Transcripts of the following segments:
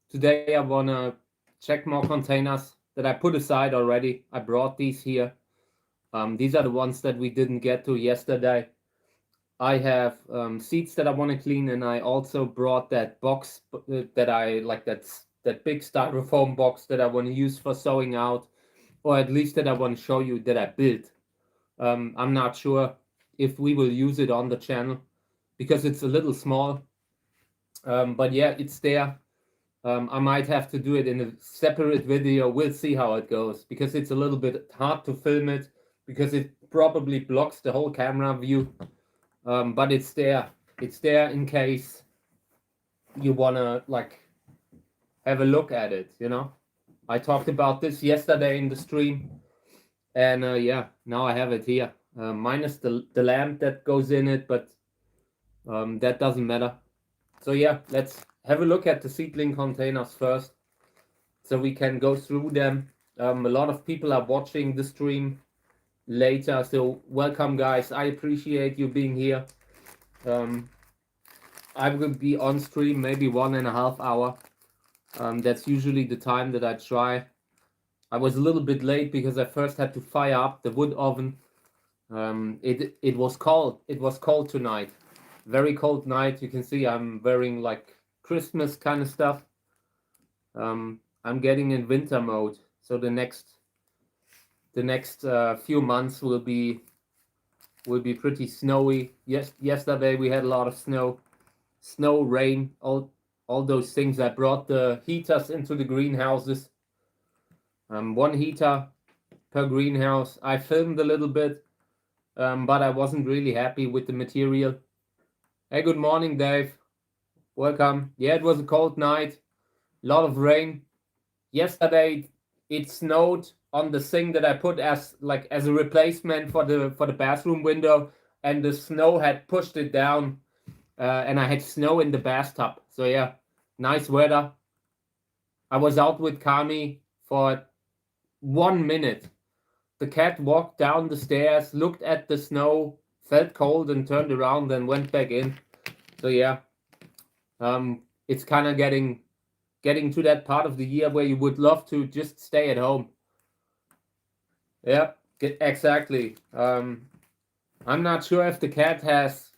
Today I want to check more containers that I put aside already. I brought these here. These are the ones that we didn't get to yesterday. I have seeds that I want to clean, and I also brought that box that I like, that big styrofoam box that I want to use for sowing out, or at least that I want to show you that I built. I'm not sure if we will use it on the channel because it's a little small. But yeah, it's there. I might have to do it in a separate video. We'll see how it goes because it's a little bit hard to film it because it probably blocks the whole camera view. But it's there. It's there in case you wanna like have a look at it, you know. I talked about this yesterday in the stream, and yeah, now I have it here. Minus the lamp that goes in it, but that doesn't matter. So yeah, let's have a look at the seedling containers first, so we can go through them. A lot of people are watching the stream later, so welcome guys. I appreciate you being here. I will be on stream maybe 1.5 hours. That's usually the time that I try. I was a little bit late because I first had to fire up the wood oven. It was cold. It was cold tonight. Very cold night. You can see I'm wearing like Christmas kind of stuff. I'm getting in winter mode, so the next few months will be pretty snowy. Yesterday we had a lot of snow, rain, all those things. I brought the heaters into the greenhouses. One heater per greenhouse. I filmed a little bit, but I wasn't really happy with the material. Hey, good morning, Dave. Welcome. Yeah, it was a cold night. A lot of rain. Yesterday it snowed on the thing that I put as a replacement for the bathroom window, and the snow had pushed it down, and I had snow in the bathtub. So yeah, nice weather. I was out with Kami for 1 minute. The cat walked down the stairs, looked at the snow, felt cold, and turned around and went back in. So yeah, it's kind of getting to that part of the year where you would love to just stay at home. Yeah, exactly. I'm not sure if the cat has,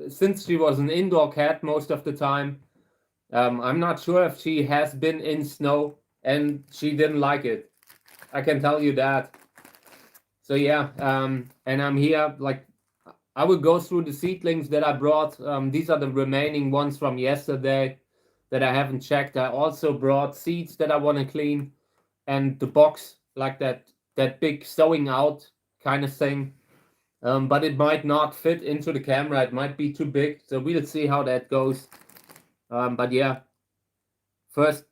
since she was an indoor cat most of the time, I'm not sure if she has been in snow and she didn't like it. I can tell you that. So yeah, and I'm here, like, I will go through the seedlings that I brought. These are the remaining ones from yesterday that I haven't checked. I also brought seeds that I want to clean, and the box, like that big sowing out kind of thing. But it might not fit into the camera. It might be too big. So we'll see how that goes. But yeah, first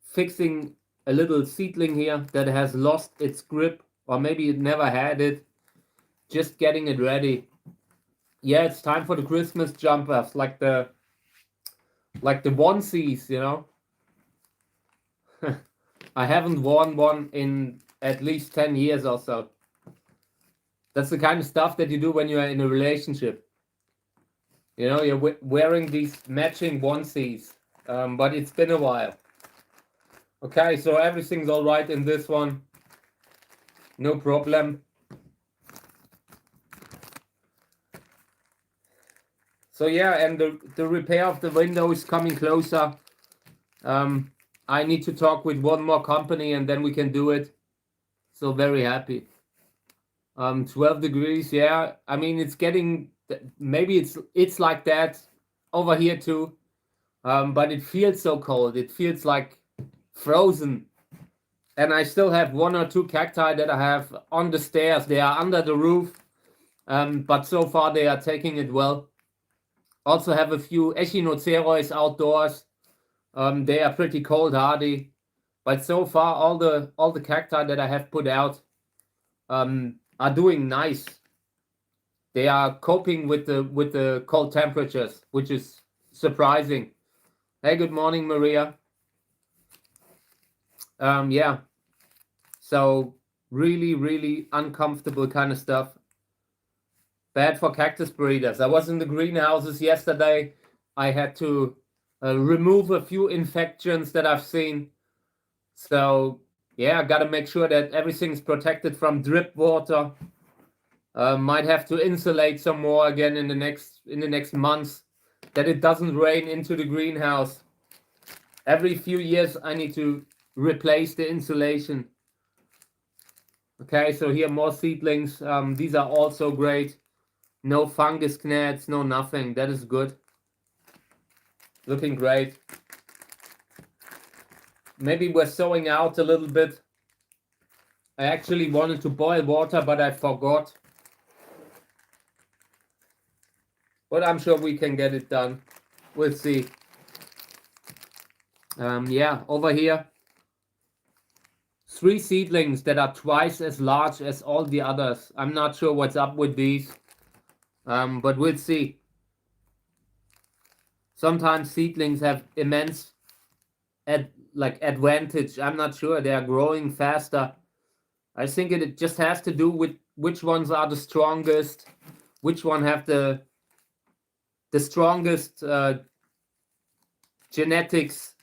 fixing a little seedling here that has lost its grip, or maybe it never had it. Just getting it ready. Yeah, it's time for the Christmas jumpers, like the onesies, you know. I haven't worn one in at least 10 years or so. That's the kind of stuff that you do when you're in a relationship. You know, you're wearing these matching onesies, but it's been a while. Okay, so everything's all right in this one. No problem. So yeah, and the repair of the window is coming closer. I need to talk with one more company and then we can do it. So very happy. 12 degrees, yeah. I mean, it's getting, maybe it's like that over here too. But it feels so cold. It feels like frozen. And I still have 1 or 2 cacti that I have on the stairs. They are under the roof. But so far they are taking it well. Also have a few echinocereus outdoors. They are pretty cold hardy. But so far all the cacti that I have put out are doing nice. They are coping with the cold temperatures, which is surprising. Hey, good morning, Maria. Yeah. So really, really uncomfortable kind of stuff. Bad for cactus breeders. I was in the greenhouses yesterday. I had to remove a few infections that I've seen. So yeah, I gotta make sure that everything's protected from drip water. Might have to insulate some more again in the next months, that it doesn't rain into the greenhouse. Every few years I need to replace the insulation. Okay, so here more seedlings. These are also great. No fungus gnats, no nothing. That is good. Looking great. Maybe we're sowing out a little bit. I actually wanted to boil water, but I forgot. But I'm sure we can get it done. We'll see. Yeah, over here. 3 seedlings that are twice as large as all the others. I'm not sure what's up with these. But we'll see. Sometimes seedlings have immense advantage. I'm not sure. They are growing faster. I think it just has to do with which ones are the strongest, which one have the strongest genetics,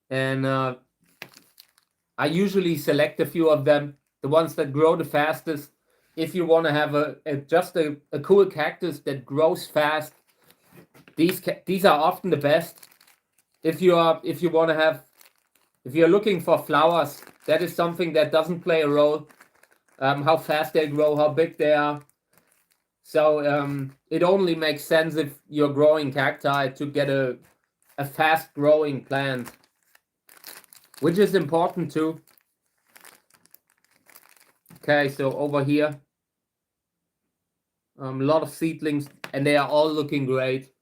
and I usually select a few of them, the ones that grow the fastest. If you want to have just a cool cactus that grows fast, these are often the best. If you're looking for flowers, that is something that doesn't play a role. How fast they grow, how big they are. So it only makes sense if you're growing cacti to get a fast growing plant, which is important too. Okay, so over here, a lot of seedlings, and they are all looking great.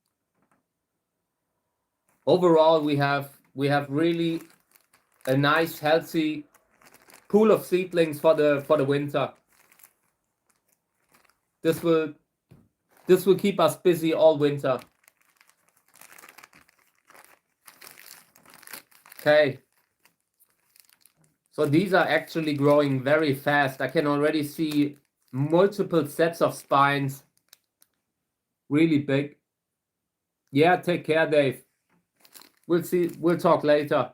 Overall, we have really a nice, healthy pool of seedlings for the winter. This will keep us busy all winter. Okay. So these are actually growing very fast. I can already see multiple sets of spines. Really big. Yeah, take care, Dave. We'll see. We'll talk later.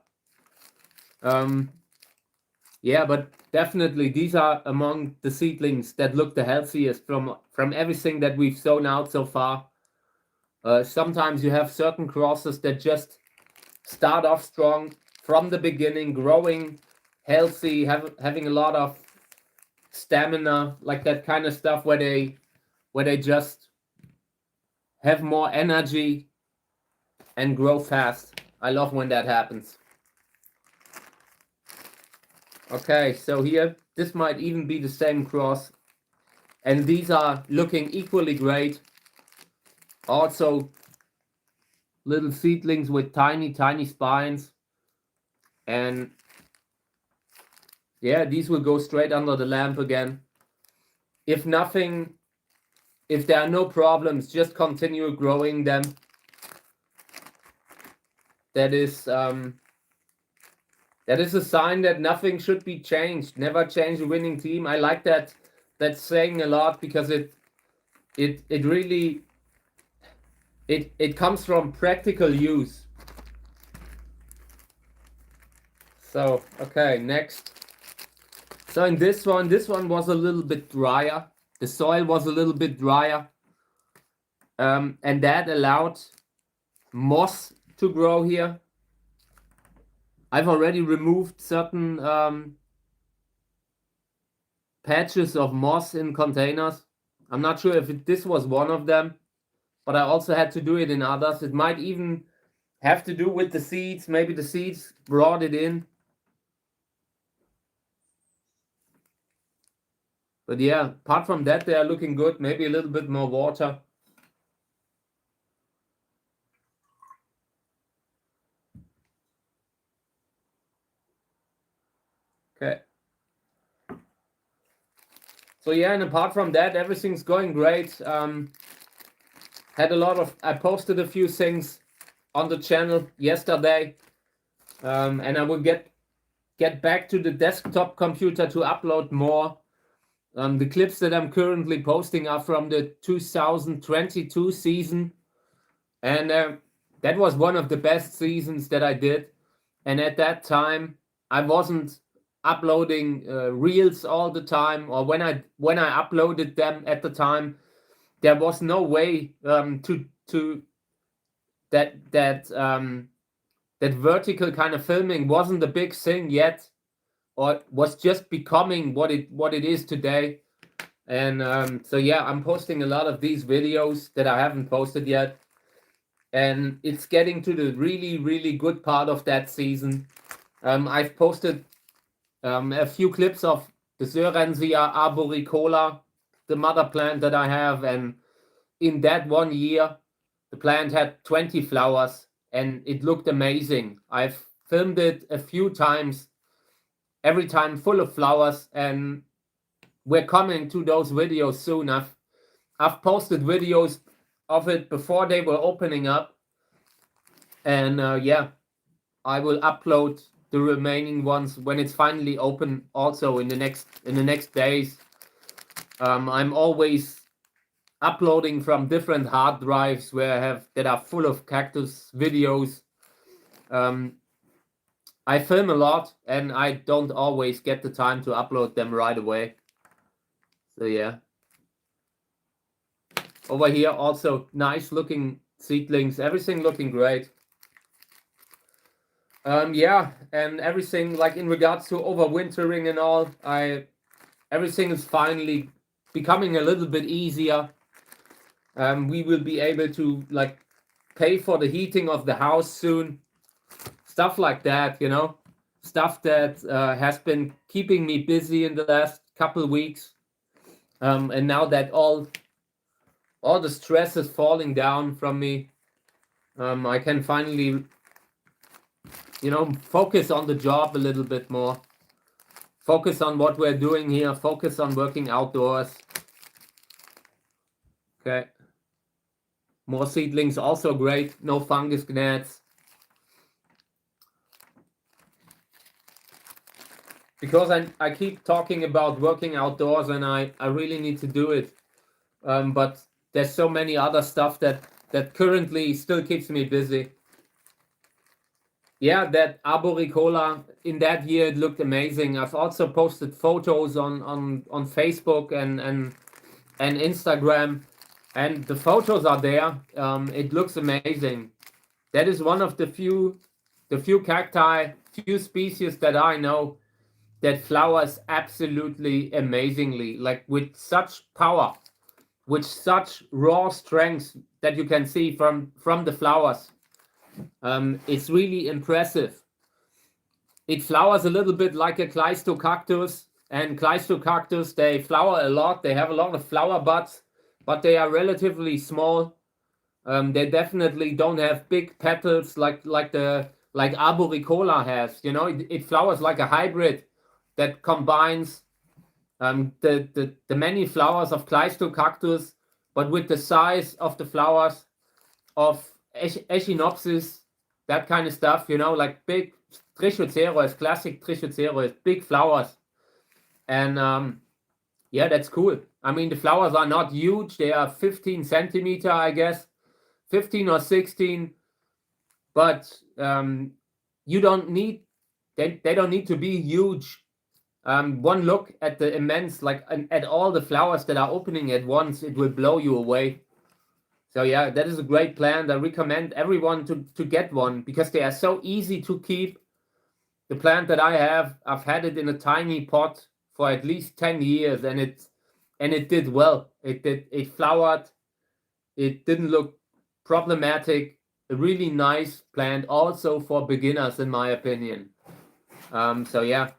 Yeah, but definitely these are among the seedlings that look the healthiest from everything that we've sown out so far. Sometimes you have certain crosses that just start off strong from the beginning, growing healthy, having a lot of stamina, like that kind of stuff, where they just have more energy and grow fast. I love when that happens. Okay, so here, this might even be the same cross. And these are looking equally great. Also, little seedlings with tiny, tiny spines. And yeah, these will go straight under the lamp again. If there are no problems, just continue growing them. That is a sign that nothing should be changed. Never change a winning team. I like that saying a lot, because it really comes from practical use. So okay, next. So in this one was a little bit drier. The soil was a little bit drier, and that allowed moss to grow here. I've already removed certain patches of moss in containers. I'm not sure if this was one of them, but I also had to do it in others. It might even have to do with the seeds. Maybe the seeds brought it in. But yeah, apart from that, they are looking good. Maybe a little bit more water. Okay. So yeah, and apart from that, everything's going great. Had a lot of, I posted a few things on the channel yesterday, and I will get back to the desktop computer to upload more. The clips that I'm currently posting are from the 2022 season, and that was one of the best seasons that I did. And at that time, I wasn't uploading reels all the time, or when I uploaded them at the time, there was no way to that vertical kind of filming wasn't a big thing yet, or was just becoming what it is today. And so yeah, I'm posting a lot of these videos that I haven't posted yet, and it's getting to the really good part of that season. I've posted a few clips of the Sörensia arboricola, the mother plant that I have, and in that 1 year, the plant had 20 flowers, and it looked amazing. I've filmed it a few times, every time full of flowers, and we're coming to those videos soon. I've posted videos of it before they were opening up, and yeah, I will upload the remaining ones when it's finally open, also in the next days. I'm always uploading from different hard drives that are full of cactus videos. I film a lot, and I don't always get the time to upload them right away. So yeah. Over here also nice looking seedlings, everything looking great. Yeah, and everything, like in regards to overwintering and all, everything is finally becoming a little bit easier. We will be able to like pay for the heating of the house soon. Stuff like that, you know, stuff that has been keeping me busy in the last couple weeks. And now that all the stress is falling down from me, I can finally, you know, focus on the job a little bit more. Focus on what we're doing here. Focus on working outdoors. Okay. More seedlings, also great. No fungus gnats. Because I keep talking about working outdoors, and I really need to do it. But there's so many other stuff that currently still keeps me busy. Yeah, that arboricola, in that year it looked amazing. I've also posted photos on Facebook and Instagram, and the photos are there. It looks amazing. That is one of the few cacti, few species that I know that flowers absolutely amazingly, like with such power, with such raw strength that you can see from the flowers. It's really impressive. It flowers a little bit like a cactus, and cactus, they flower a lot. They have a lot of flower buds, but they are relatively small. They definitely don't have big petals like arboricola has. You know, it flowers like a hybrid that combines the many flowers of cactus, but with the size of the flowers of Echinopsis, that kind of stuff, you know, like big Trichocereus, classic Trichocereus, big flowers. And yeah, that's cool. I mean, the flowers are not huge. They are 15 centimeter, I guess, 15 or 16, but you don't need, they don't need to be huge. One look at the immense, like at all the flowers that are opening at once, it will blow you away. So yeah, that is a great plant. I recommend everyone to get one because they are so easy to keep. The plant that I have, I've had it in a tiny pot for at least 10 years, and it did well. It flowered. It didn't look problematic. A really nice plant, also for beginners, in my opinion. So yeah,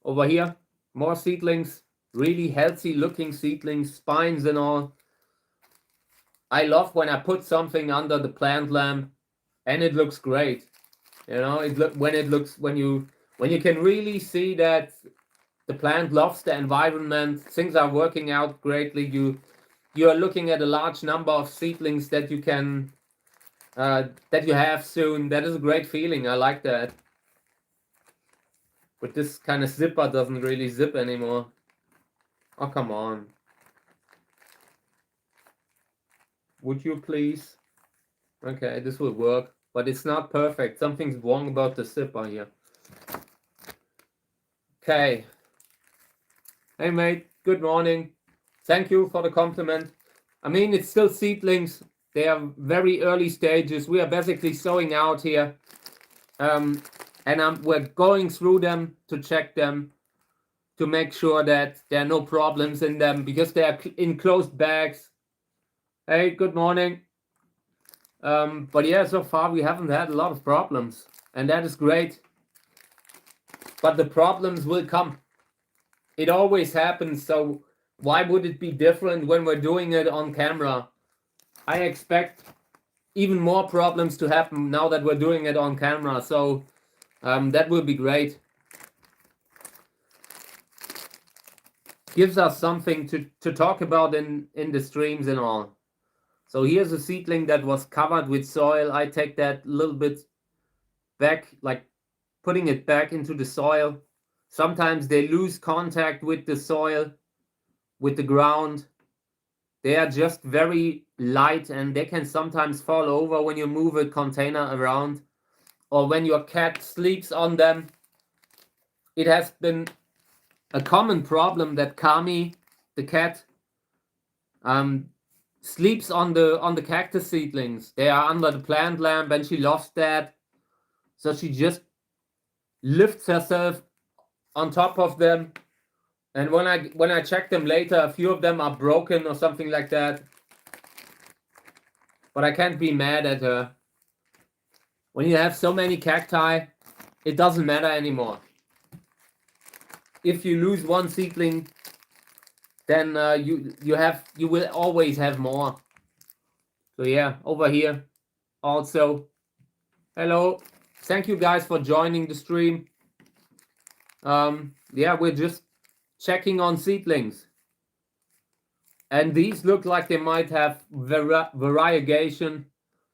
over here, more seedlings, really healthy looking seedlings, spines and all. I love when I put something under the plant lamp and it looks great. You know, when you can really see that the plant loves the environment, things are working out greatly. You are looking at a large number of seedlings that you can that you have soon. That is a great feeling. I like that. But this kind of zipper doesn't really zip anymore. Oh, come on. Would you please? Okay, this will work, but it's not perfect. Something's wrong about the zipper here. Okay. Hey mate, good morning. Thank you for the compliment. I mean, it's still seedlings. They are very early stages. We are basically sowing out here. And we're going through them to check them, to make sure that there are no problems in them, because they are in closed bags. Hey, good morning. But yeah, so far we haven't had a lot of problems, and that is great. But the problems will come. It always happens, so why would it be different when we're doing it on camera? I expect even more problems to happen now that we're doing it on camera, so that will be great. Gives us something to talk about in the streams and all. So here's a seedling that was covered with soil. I take that a little bit back, like putting it back into the soil. Sometimes they lose contact with the soil, with the ground. They are just very light and they can sometimes fall over when you move a container around or when your cat sleeps on them. It has been a common problem that Kami, the cat, sleeps on the cactus seedlings. They are under the plant lamp and she lost that. So she just lifts herself on top of them. And when I check them later, a few of them are broken or something like that. But I can't be mad at her. When you have so many cacti, it doesn't matter anymore. If you lose one seedling, then you will always have more. So yeah, over here also. Hello. Thank you guys for joining the stream. Yeah, we're just checking on seedlings. And these look like they might have variegation.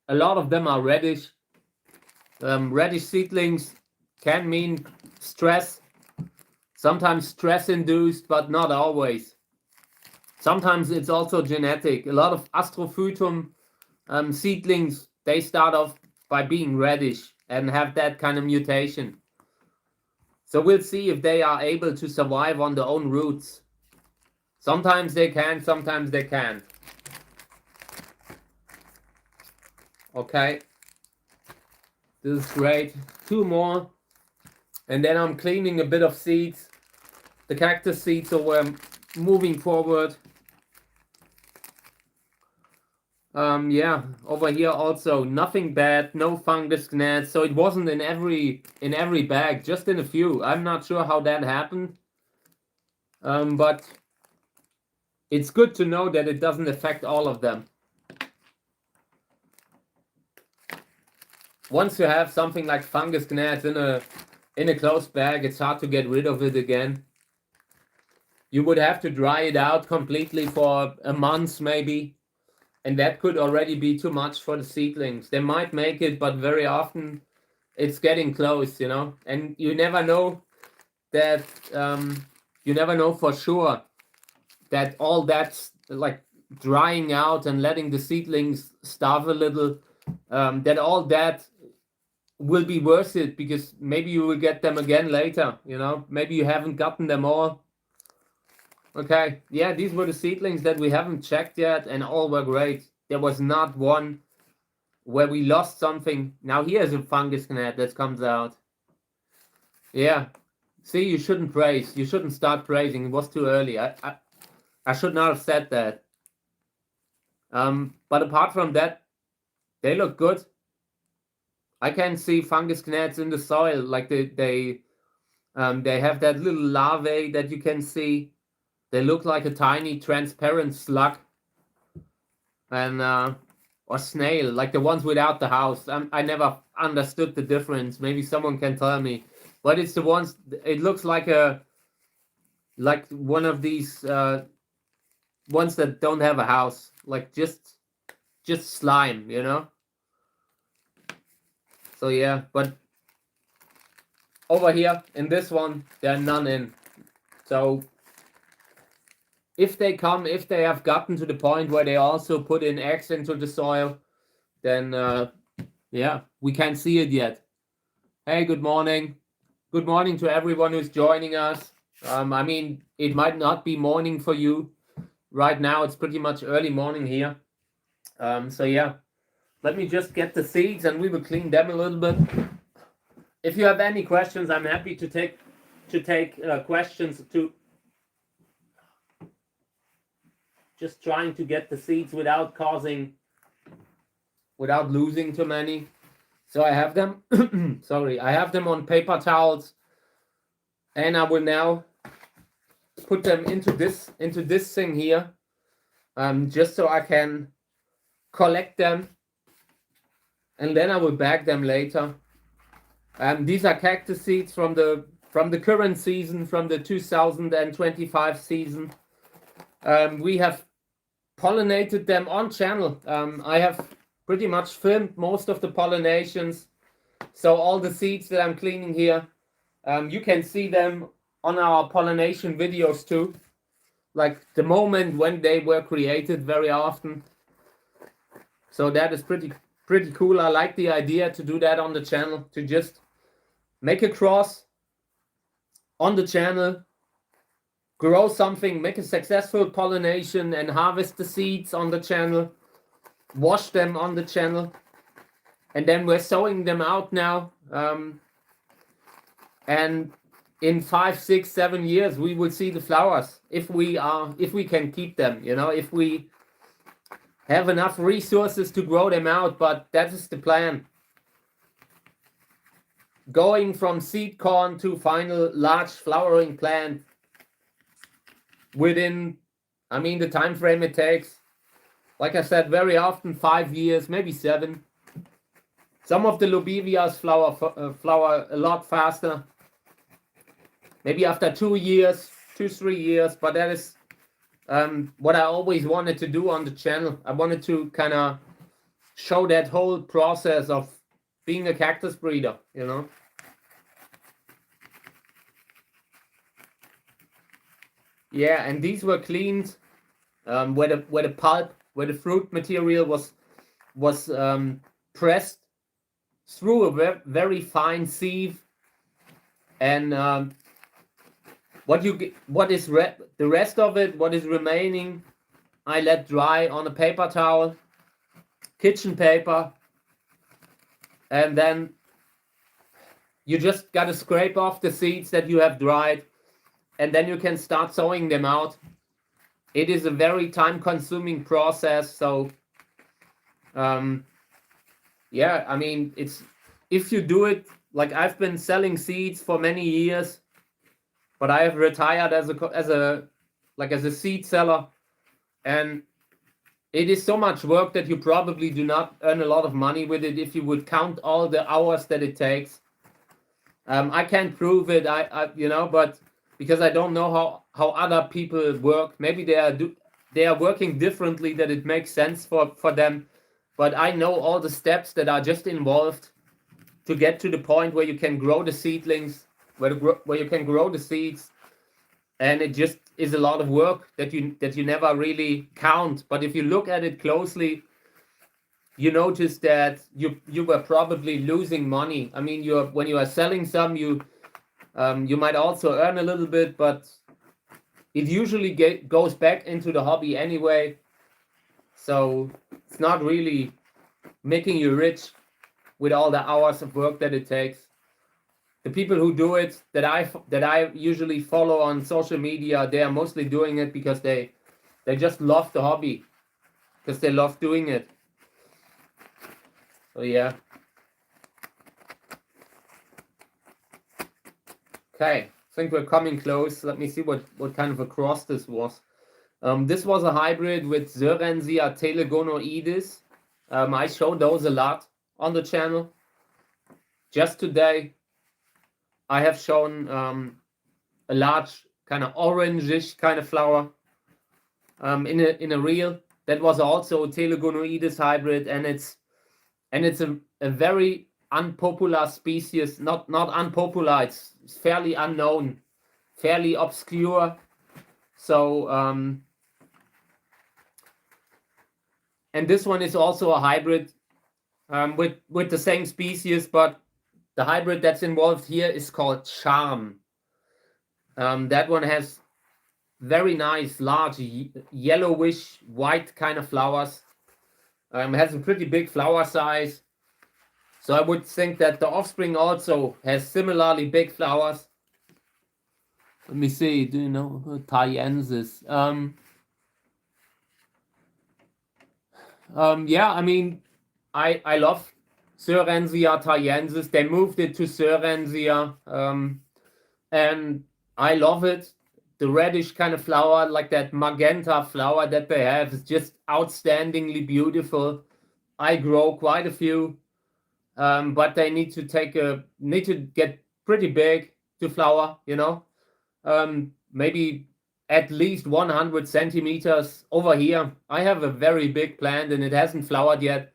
A lot of them are reddish. Reddish seedlings can mean stress. Sometimes stress induced, but not always. Sometimes it's also genetic. A lot of astrophytum seedlings, they start off by being reddish and have that kind of mutation. So we'll see if they are able to survive on their own roots. Sometimes they can, sometimes they can't. Okay. This is great. 2 more. And then I'm cleaning a bit of seeds. The cactus seeds, so we're moving forward. Yeah, over here also nothing bad, no fungus gnats. So it wasn't in every bag, just in a few. I'm not sure how that happened. But it's good to know that it doesn't affect all of them. Once you have something like fungus gnats in a closed bag, it's hard to get rid of it again. You would have to dry it out completely for a month maybe. And that could already be too much for the seedlings. They might make it, but very often it's getting close, you know. And you never know that, you never know for sure that all that's like drying out and letting the seedlings starve a little, that all that will be worth it, because maybe you will get them again later, you know. Maybe you haven't gotten them all. Okay, yeah, these were the seedlings that we haven't checked yet, and all were great. There was not one where we lost something. Now here's a fungus gnat that comes out. Yeah, see, you shouldn't praise. You shouldn't start praising. It was too early. I should not have said that. But apart from that, they look good. I can see fungus gnats in the soil, like they have that little larvae that you can see. They look like a tiny transparent slug, and or snail, like the ones without the house. I never understood the difference. Maybe someone can tell me. But it's the ones. It looks like one of these ones that don't have a house, like just slime, you know. So yeah, but over here in this one, there are none in. So if they have gotten to the point where they also put in eggs into the soil, then yeah, we can't see it yet. Hey, good morning. Good morning to everyone who's joining us. I mean, it might not be morning for you right now. It's pretty much early morning here. So yeah, let me just get the seeds and we will clean them a little bit. If you have any questions, I'm happy to take questions too. Just trying to get the seeds without losing too many. So I have them. Sorry, I have them on paper towels, and I will now put them into this thing here, just so I can collect them, and then I will bag them later. These are cactus seeds from the current season, from the 2025 season. We have pollinated them on channel. I have pretty much filmed most of the pollinations, so all the seeds that I'm cleaning here, you can see them on our pollination videos too, like the moment when they were created very often. So that is pretty cool. I like the idea to do that on the channel, to just make a cross on the channel, grow something, make a successful pollination, and harvest the seeds on the channel, wash them on the channel, and then we're sowing them out now. And in 5, 6, 7 years, we will see the flowers if we can keep them. You know, if we have enough resources to grow them out. But that is the plan. Going from seed corn to final large flowering plant within, I mean, the time frame it takes, like I said, very often 5 years, maybe 7. Some of the lobevias flower a lot faster, maybe after 2 years, 2-3 years. But that is what I always wanted to do on the channel. I wanted to kind of show that whole process of being a cactus breeder, you know. Yeah, and these were cleaned where the pulp, where the fruit material was pressed through a very fine sieve, and the rest of it, what is remaining, I let dry on a paper towel, kitchen paper, and then you just gotta scrape off the seeds that you have dried, and then you can start sowing them out. It is a very time-consuming process, so yeah, I mean, if you do it, like I've been selling seeds for many years, but I have retired as a seed seller, and it is so much work that you probably do not earn a lot of money with it if you would count all the hours that it takes. I can't prove it, you know, but because I don't know how other people work, maybe they are working differently, that it makes sense for them. But I know all the steps that are just involved to get to the point where you can grow the seedlings, where you can grow the seeds, and it just is a lot of work that you never really count. But if you look at it closely, you notice that you were probably losing money. I mean, when you are selling some, you might also earn a little bit, but it usually goes back into the hobby anyway. So it's not really making you rich with all the hours of work that it takes. The people who do it that I usually follow on social media, they are mostly doing it because they just love the hobby, because they love doing it. So yeah. Okay, I think we're coming close. Let me see what kind of a cross this was. This was a hybrid with Zoerensia telegonoides. I show those a lot on the channel. Just today, I have shown a large kind of orangish kind of flower in a reel. That was also telegonoides hybrid, and it's a very unpopular species. Not unpopular. It's fairly unknown, fairly obscure. So and this one is also a hybrid. with the same species, but the hybrid that's involved here is called Charm. That one has very nice, large, yellowish, white kind of flowers. Has a pretty big flower size. So I would think that the offspring also has similarly big flowers. Let me see, do you know Thaiensis? Yeah, I mean, I love Sorensia thaiensis. They moved it to Sorensia, and I love it. The reddish kind of flower, like that magenta flower that they have, is just outstandingly beautiful. I grow quite a few, but they need to get pretty big to flower. You know, maybe at least 100 centimeters over here. I have a very big plant and it hasn't flowered yet.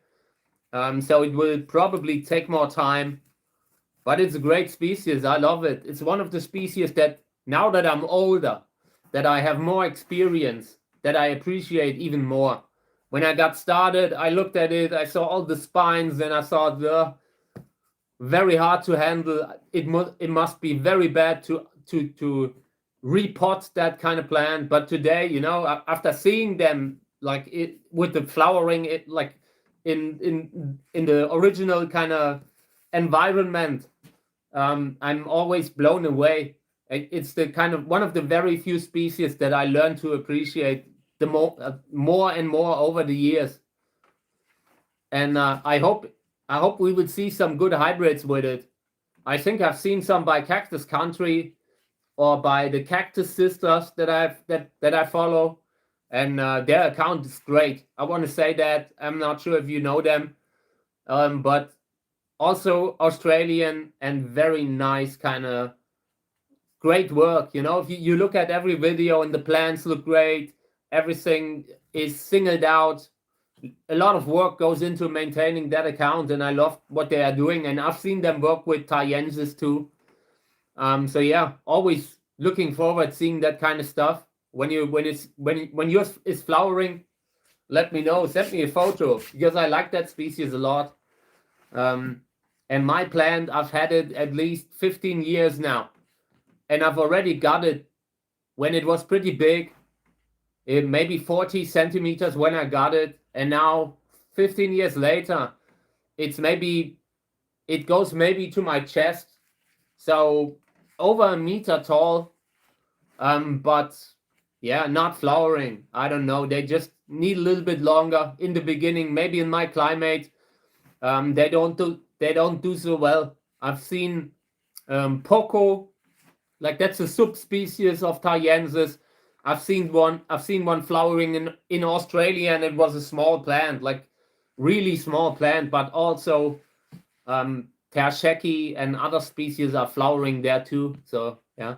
So it will probably take more time, but it's a great species. I love it. It's one of the species that now that I'm older, that I have more experience, that I appreciate even more. When I got started, I looked at it, I saw all the spines and I thought, very hard to handle. It must be very bad to repot that kind of plant. But today, you know, after seeing them like it with the flowering, it like in the original kind of environment, I'm always blown away. It's the kind of one of the very few species that I learned to appreciate the more and more over the years. And I hope we will see some good hybrids with it. I think I've seen some by Cactus Country or by the Cactus sisters that I follow, and their account is great. I want to say that. I'm not sure if you know them, but also Australian and very nice, kind of great work. You know, if you look at every video and the plants look great, everything is singled out. A lot of work goes into maintaining that account, and I love what they are doing. And I've seen them work with Thaiensis too. So yeah, always looking forward seeing that kind of stuff. When yours is flowering, let me know. Send me a photo because I like that species a lot. And my plant, I've had it at least 15 years now, and I've already got it when it was pretty big. Maybe 40 centimeters when I got it, and now 15 years later, it goes maybe to my chest, so over a meter tall. But yeah, not flowering. I don't know. They just need a little bit longer in the beginning. Maybe in my climate, they don't do so well. I've seen Poco, like that's a subspecies of Thaiensis. I've seen one flowering in Australia, and it was a small plant, like really small plant, but also Tersheki and other species are flowering there too. So yeah.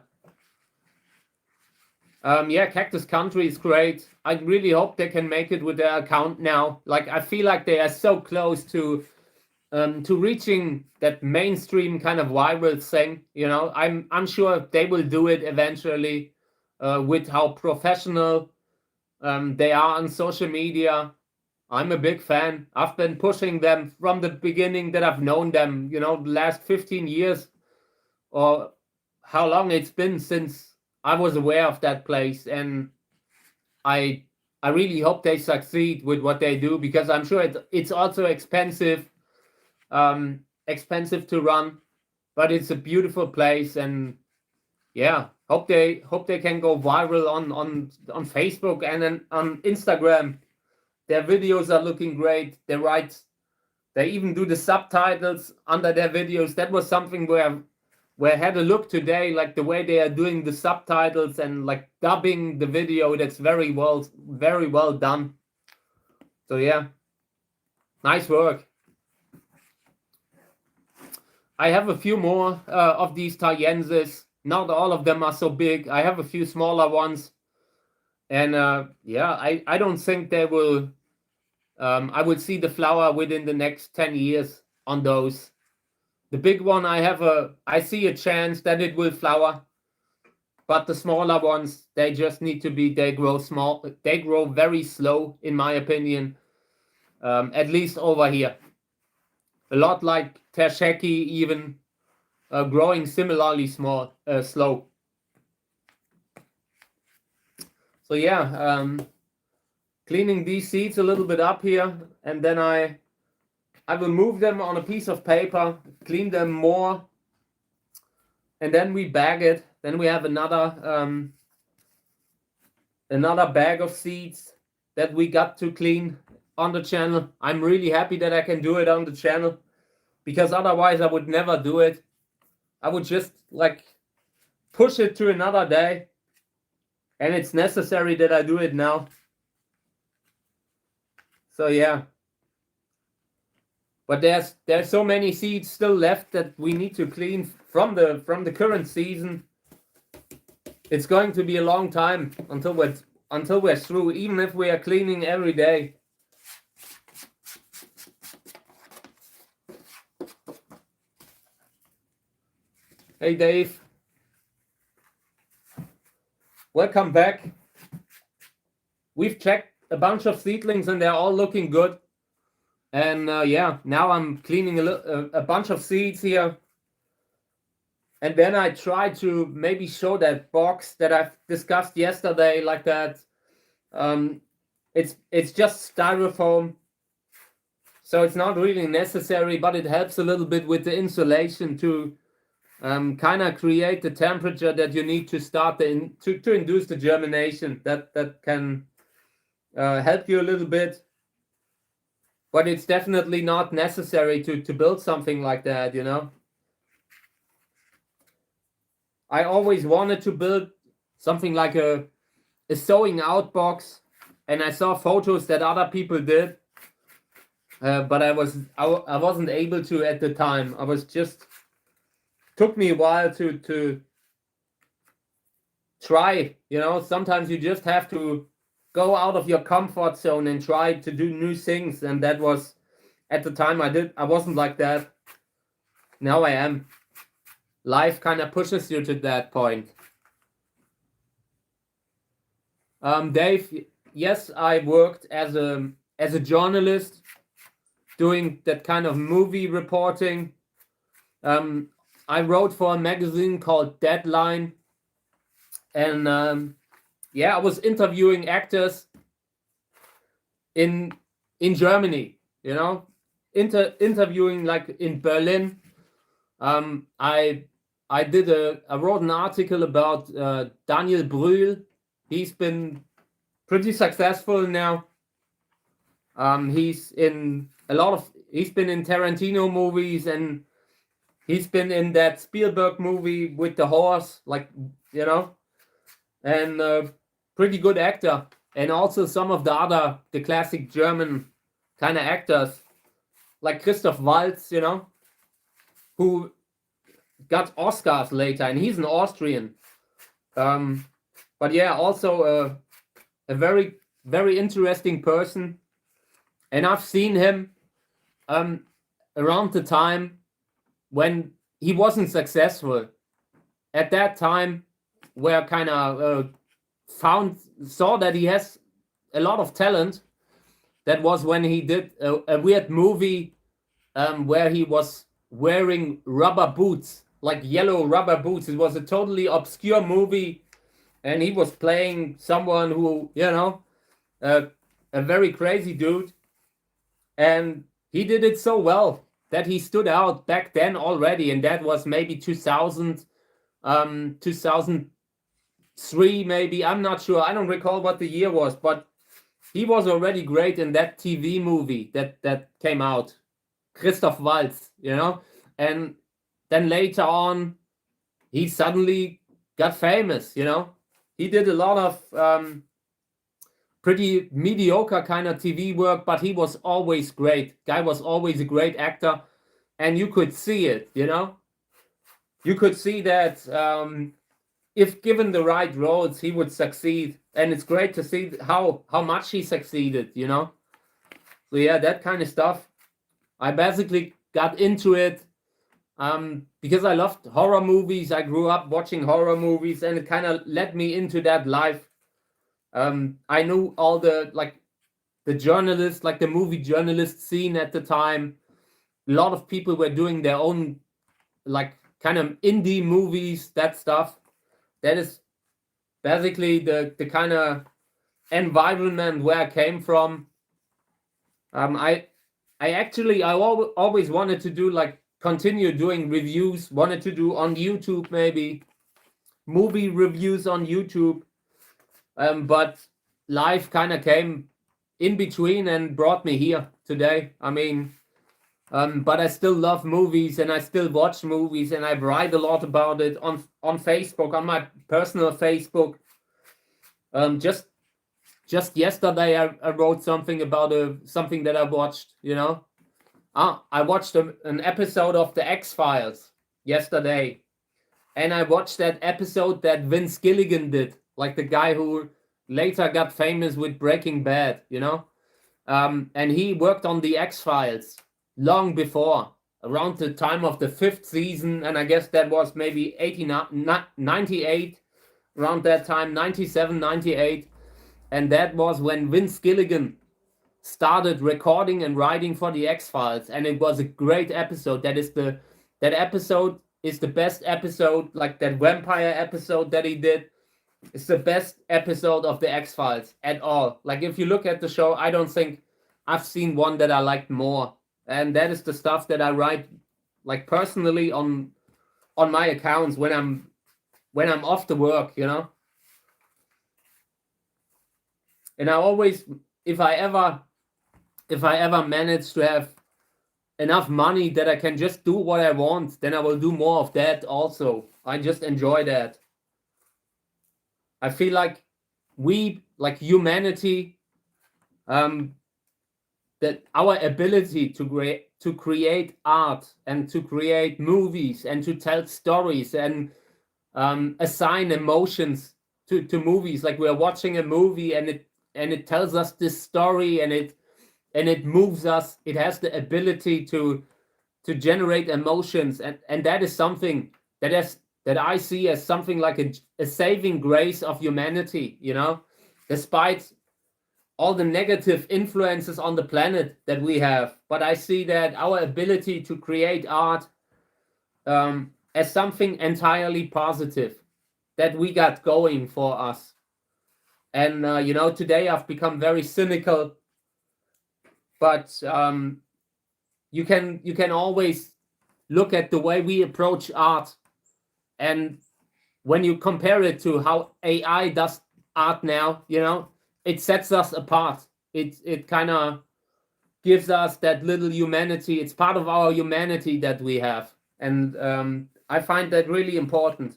Yeah, Cactus Country is great. I really hope they can make it with their account now. Like I feel like they are so close to reaching that mainstream kind of viral thing. You know, I'm sure they will do it eventually. With how professional they are on social media. I'm a big fan. I've been pushing them from the beginning that I've known them, you know, the last 15 years or how long it's been since I was aware of that place. And I really hope they succeed with what they do, because I'm sure it's also expensive to run, but it's a beautiful place. And yeah, hope they can go viral on Facebook and then on Instagram. Their videos are looking great. They even do the subtitles under their videos. That was something where I had a look today, like the way they are doing the subtitles and like dubbing the video. That's very well done. So yeah, nice work. I have a few more of these Thaiensis. Not all of them are so big. I have a few smaller ones, and yeah, I don't think they will. I will see the flower within the next 10 years on those. The big one, I see a chance that it will flower, but the smaller ones, they just need to be. They grow small. They grow very slow, in my opinion. At least over here. a lot like tersheki, even growing similarly slow. So yeah, cleaning these seeds a little bit up here, and then I will move them on a piece of paper, clean them more, and then we bag it. Then we have another bag of seeds that we got to clean on the channel. I'm really happy that I can do it on the channel, because otherwise I would never do it. I would just like push it to another day, and it's necessary that I do it now. So yeah, but there's so many seeds still left that we need to clean from the current season. It's going to be a long time until we're through, even if we are cleaning every day. Hey Dave, welcome back. We've checked a bunch of seedlings and they're all looking good. And yeah, now I'm cleaning a bunch of seeds here. And then I try to maybe show that box that I've discussed yesterday, like that. It's just styrofoam, so it's not really necessary, but it helps a little bit with the insulation to kind of create the temperature that you need to start to induce the germination. That can help you a little bit, but it's definitely not necessary to build something like that, you know. I always wanted to build something like a sowing out box, and I saw photos that other people did, but I wasn't able to at the time. Took me a while to try, you know. Sometimes you just have to go out of your comfort zone and try to do new things, and that was, at the time I wasn't like that. Now I am. Life kind of pushes you to that point. Dave, yes, I worked as a journalist, doing that kind of movie reporting. I wrote for a magazine called Deadline, and yeah, I was interviewing actors in Germany, you know, interviewing like in Berlin. I wrote an article about Daniel Brühl. He's been pretty successful now. He's been in Tarantino movies, and he's been in that Spielberg movie with the horse, like, you know, and pretty good actor. And also some of the classic German kind of actors, like Christoph Waltz, you know, who got Oscars later, and he's an Austrian. But yeah, also a very, very interesting person. And I've seen him around the time when he wasn't successful. At that time, where kind of saw that he has a lot of talent. That was when he did a weird movie where he was wearing rubber boots, like yellow rubber boots. It was a totally obscure movie, and he was playing someone who, you know, a very crazy dude. And he did it so well that he stood out back then already, and that was maybe 2000, 2003 maybe. I'm not sure. I don't recall what the year was, but he was already great in that TV movie that came out, Christoph Waltz, you know. And then later on, he suddenly got famous, you know. He did a lot of pretty mediocre kind of TV work, but he was always great. Guy was always a great actor, and you could see it, you know. You could see that if given the right roles, he would succeed, and it's great to see how much he succeeded, you know. So yeah, that kind of stuff. I basically got into it because I loved horror movies. I grew up watching horror movies, and it kind of led me into that life. I knew all the journalists, like the movie journalist scene at the time, lot of people were doing their own, like, kind of indie movies, that stuff. That is basically the kind of environment where I came from. I always wanted to do, like, continue doing reviews, wanted to do on YouTube, maybe movie reviews on YouTube, but life kind of came in between and brought me here today. I mean, but I still love movies, and I still watch movies, and I write a lot about it on Facebook, on my personal Facebook. Just yesterday, I wrote something about something that I watched. I watched an episode of the X-Files yesterday, and I watched that episode that Vince Gilligan did, like the guy who later got famous with Breaking Bad. And he worked on the X-Files long before, around the time of the 5th season, and I guess that was maybe 98, around that time, 97, 98, and that was when Vince Gilligan started recording and writing for the X-Files, and it was a great episode. That episode is the best episode, like that vampire episode that he did. It's the best episode of the X-Files at all. Like, if you look at the show, I don't think I've seen one that I liked more. And that is the stuff that I write, like, personally on my accounts when I'm off the work, And I always, if I ever manage to have enough money that I can just do what I want, then I will do more of that also. I just enjoy that. I feel like we, like humanity, that our ability to create art and to create movies and to tell stories and assign emotions to movies, like we're watching a movie and it tells us this story and it moves us. It has the ability to generate emotions, and that is something that I see as something like a saving grace of humanity, despite all the negative influences on the planet that we have. But I see that our ability to create art as something entirely positive that we got going for us. And, today I've become very cynical, but you can always look at the way we approach art. And when you compare it to how AI does art now, it sets us apart. It kind of gives us that little humanity. It's part of our humanity that we have. And I find that really important.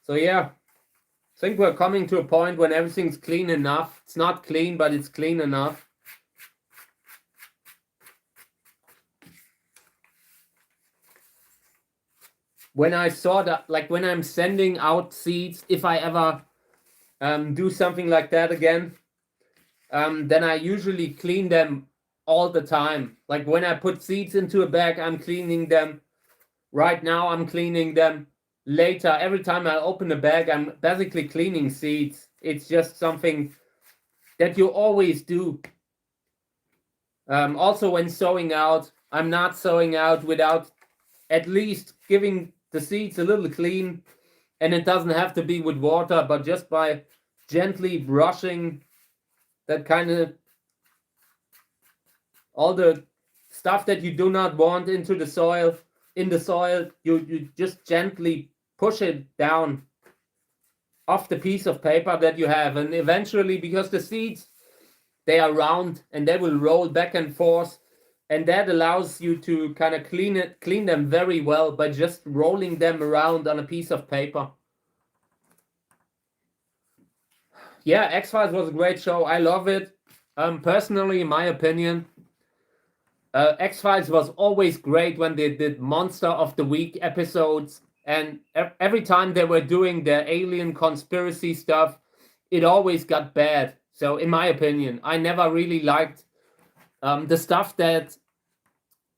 So yeah, I think we're coming to a point when everything's clean enough. It's not clean, but it's clean enough. When I saw that, like when I'm sending out seeds, if I ever do something like that again, then I usually clean them all the time. Like when I put seeds into a bag, I'm cleaning them. Right now, I'm cleaning them. Later, every time I open a bag, I'm basically cleaning seeds. It's just something that you always do. Also, when sowing out, I'm not sowing out without at least giving the seeds a little clean. And it doesn't have to be with water, but just by gently brushing that kind of all the stuff that you do not want into the soil. In the soil, you just gently push it down off the piece of paper that you have, and eventually, because the seeds, they are round and they will roll back and forth, and that allows you to kind of clean them very well by just rolling them around on a piece of paper. Yeah, X-Files was a great show. I love it. Personally, in my opinion, X-Files was always great when they did Monster of the Week episodes, and every time they were doing their alien conspiracy stuff, it always got bad. So in my opinion, I never really liked the stuff that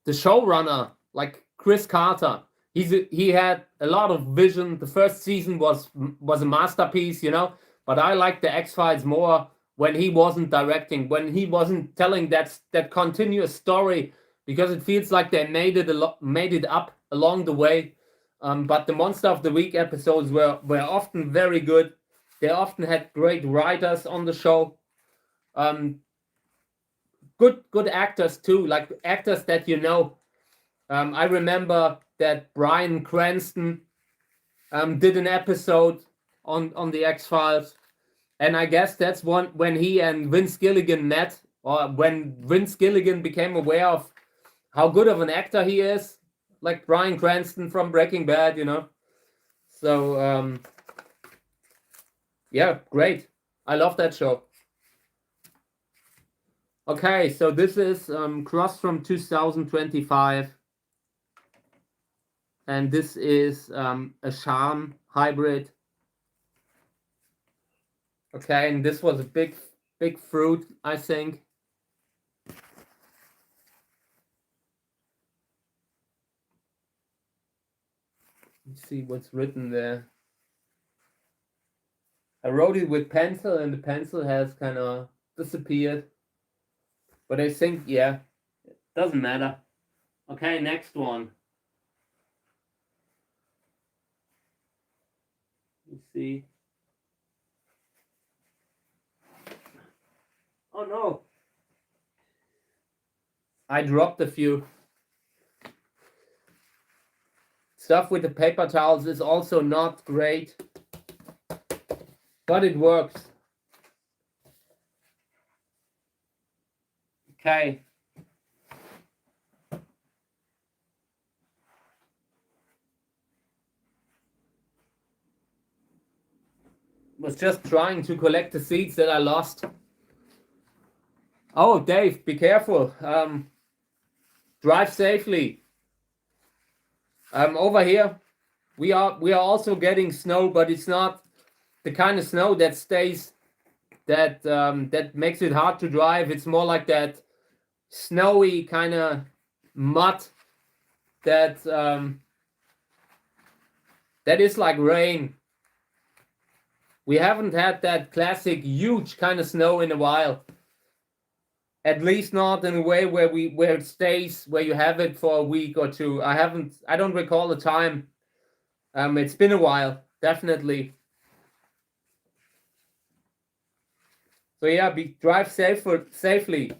the showrunner, like Chris Carter, he had a lot of vision. The first season was a masterpiece, but I like the X-Files more when he wasn't directing, when he wasn't telling that continuous story, because it feels like they made it up along the way. But the Monster of the Week episodes were often very good. They often had great writers on the show. Good actors too, like actors that you know. I remember that Bryan Cranston did an episode on the X-Files, and I guess that's when he and Vince Gilligan met, or when Vince Gilligan became aware of how good of an actor he is, like Bryan Cranston from Breaking Bad, you know. So yeah, great. I love that show. Okay, so this is Cross from 2025. And this is a Charm hybrid. Okay, and this was a big fruit, I think. Let's see what's written there. I wrote it with pencil, and the pencil has kind of disappeared. But I think, yeah, it doesn't matter. Okay, next one. Let's see. Oh no. I dropped a few. Stuff with the paper towels is also not great, but it works. Okay. Was just trying to collect the seeds that I lost. Oh, Dave, be careful. Drive safely. Over here, we are also getting snow, but it's not the kind of snow that stays, that makes it hard to drive. It's more like that snowy kind of mud that that is like rain. We haven't had that classic huge kind of snow in a while. At least not in a way where it stays, where you have it for a week or two. I don't recall the time. It's been a while, definitely. So yeah, drive safely.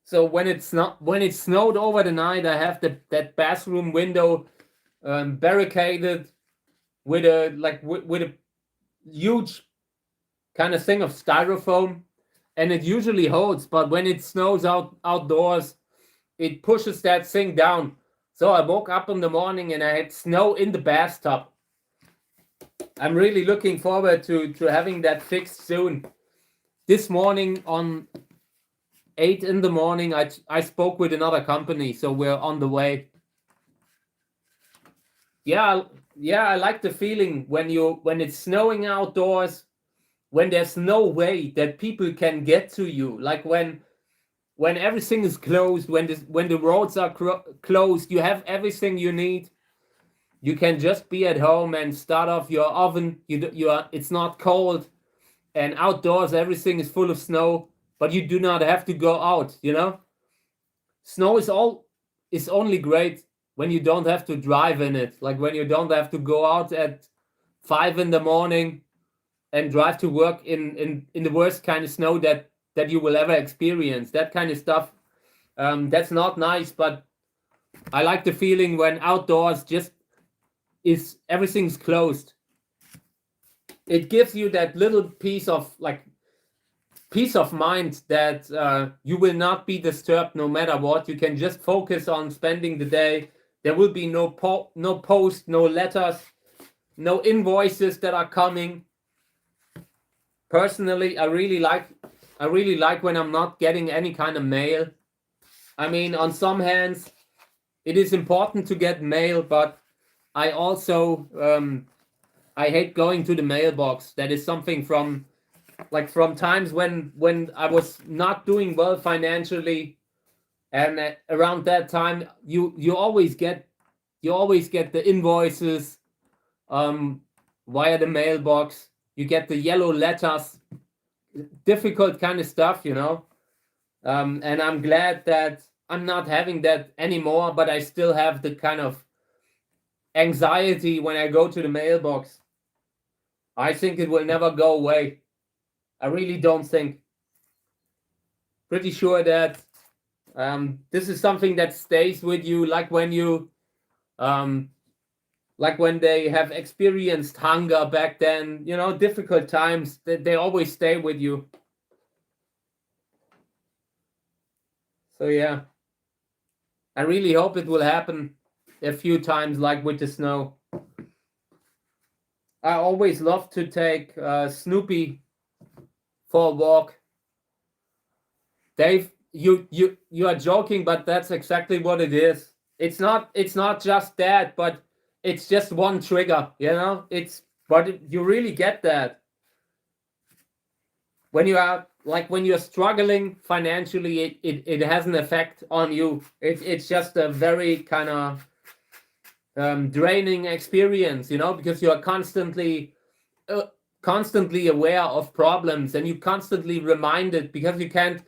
So when it snowed over the night, I have that bathroom window barricaded with a huge kind of thing of styrofoam, and it usually holds, but when it snows outdoors, it pushes that thing down. So I woke up in the morning and I had snow in the bathtub. I'm really looking forward to having that fixed soon. This morning on 8 in the morning, I spoke with another company, so we're on the way. Yeah, I like the feeling when it's snowing outdoors, when there's no way that people can get to you, like when everything is closed, when the roads are closed, you have everything you need. You can just be at home and start off your oven. It's not cold, and outdoors everything is full of snow, but you do not have to go out. You know, snow is only great when you don't have to drive in it, like when you don't have to go out at 5 in the morning and drive to work in the worst kind of snow that you will ever experience. That kind of stuff, that's not nice, but I like the feeling when outdoors just everything's closed. It gives you that little peace of mind that you will not be disturbed no matter what. You can just focus on spending the day. There will be no post, no letters, no invoices that are coming. Personally, I really like when I'm not getting any kind of mail. I mean, on some hands, it is important to get mail, but I also I hate going to the mailbox. That is something from times when I was not doing well financially, and around that time you always get you always get the invoices via the mailbox. You get the yellow letters, difficult kind of stuff, you know. And I'm glad that I'm not having that anymore, but I still have the kind of anxiety when I go to the mailbox. I think it will never go away. I really don't think. Pretty sure that this is something that stays with you, like when you like when they have experienced hunger back then, you know, difficult times, they always stay with you. So yeah, I really hope it will happen a few times, like with the snow. I always love to take Snoopy for a walk. Dave, you are joking, but that's exactly what it is. It's not just that, but it's just one trigger, you know. But you really get that when you are like when you're struggling financially. It has an effect on you. It's just a very kind of draining experience, you know, because you are constantly aware of problems, and you constantly reminded, because you can't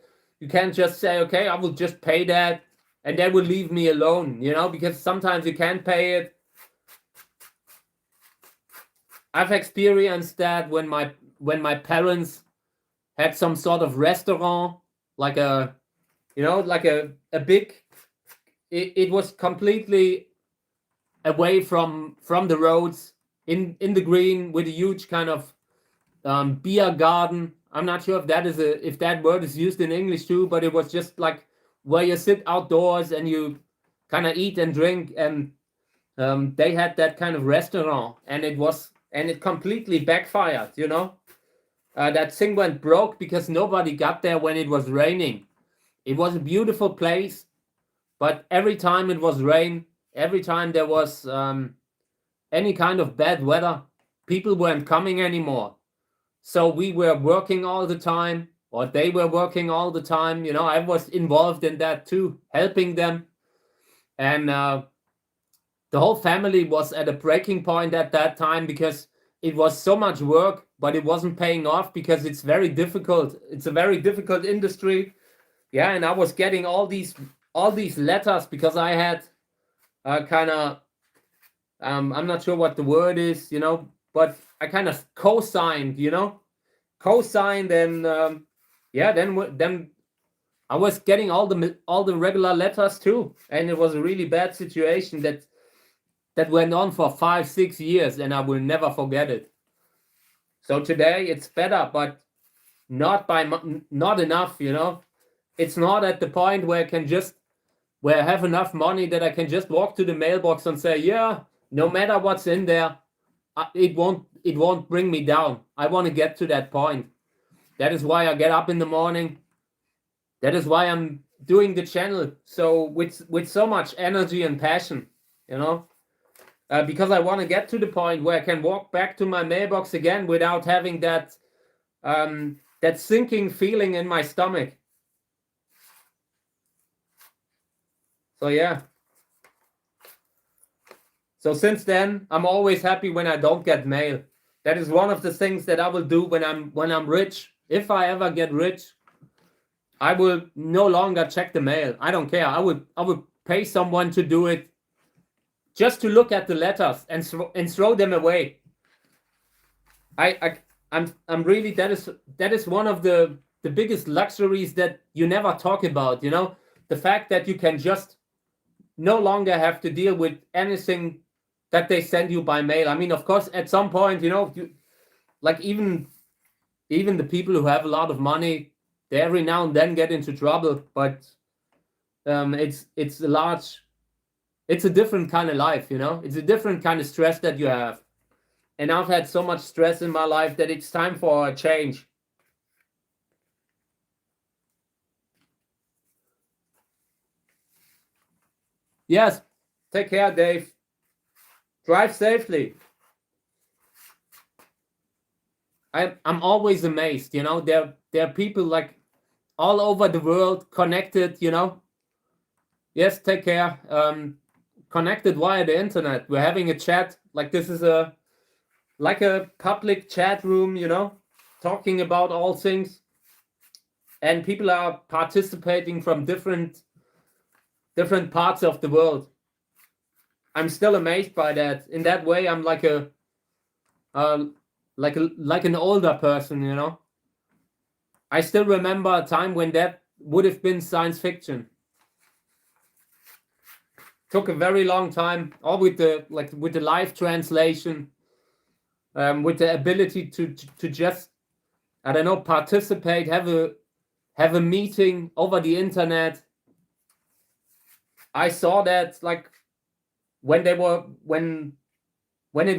just say, okay, I will just pay that and they will leave me alone, you know, because sometimes you can't pay it. I've experienced that when my parents had some sort of restaurant, like a, you know, like a big, it was completely away from the roads, in the green, with a huge kind of beer garden. I'm not sure if that word is used in English too, but it was just like where you sit outdoors and you kind of eat and drink, and they had that kind of restaurant, and it completely backfired, you know. That thing went broke because nobody got there when it was raining. It was a beautiful place, but every time it was rain, every time there was any kind of bad weather, people weren't coming anymore. So we were working all the time, or they were working all the time. You know, I was involved in that too, helping them. And the whole family was at a breaking point at that time, because it was so much work, but it wasn't paying off because it's very difficult. It's a very difficult industry. Yeah, and I was getting all these letters because I had kind of I'm not sure what the word is, you know, but I kind of co-signed, you know, and yeah, then I was getting all the regular letters too, and it was a really bad situation that went on for 5-6 years, and I will never forget it. So today it's better, but not enough, you know. It's not at the point where I have enough money that I can just walk to the mailbox and say, yeah, no matter what's in there, it won't bring me down. I want to get to that point. That is why I get up in the morning. That is why I'm doing the channel so with so much energy and passion, you know, because I want to get to the point where I can walk back to my mailbox again without having that sinking feeling in my stomach. So yeah. So since then, I'm always happy when I don't get mail. That is one of the things that I will do when I'm rich. If I ever get rich, I will no longer check the mail. I don't care. I would pay someone to do it, just to look at the letters and throw them away. I'm really, that is one of the biggest luxuries that you never talk about, you know, the fact that you can just no longer have to deal with anything that they send you by mail. I mean, of course, at some point, you know, like even the people who have a lot of money, they every now and then get into trouble, but it's a different kind of life, you know. It's a different kind of stress that you have. And I've had so much stress in my life that it's time for a change. Yes, take care, Dave. Drive safely. I'm always amazed, you know. There are people like all over the world connected, you know. Yes, take care. connected via the internet. We're having a chat, like this is like a public chat room, you know, talking about all things, and people are participating from different parts of the world. I'm still amazed by that. In that way, I'm like like an older person, you know. I still remember a time when that would have been science fiction. Took a very long time, all with the live translation, with the ability to just, I don't know, participate, have a meeting over the internet. I saw that like when it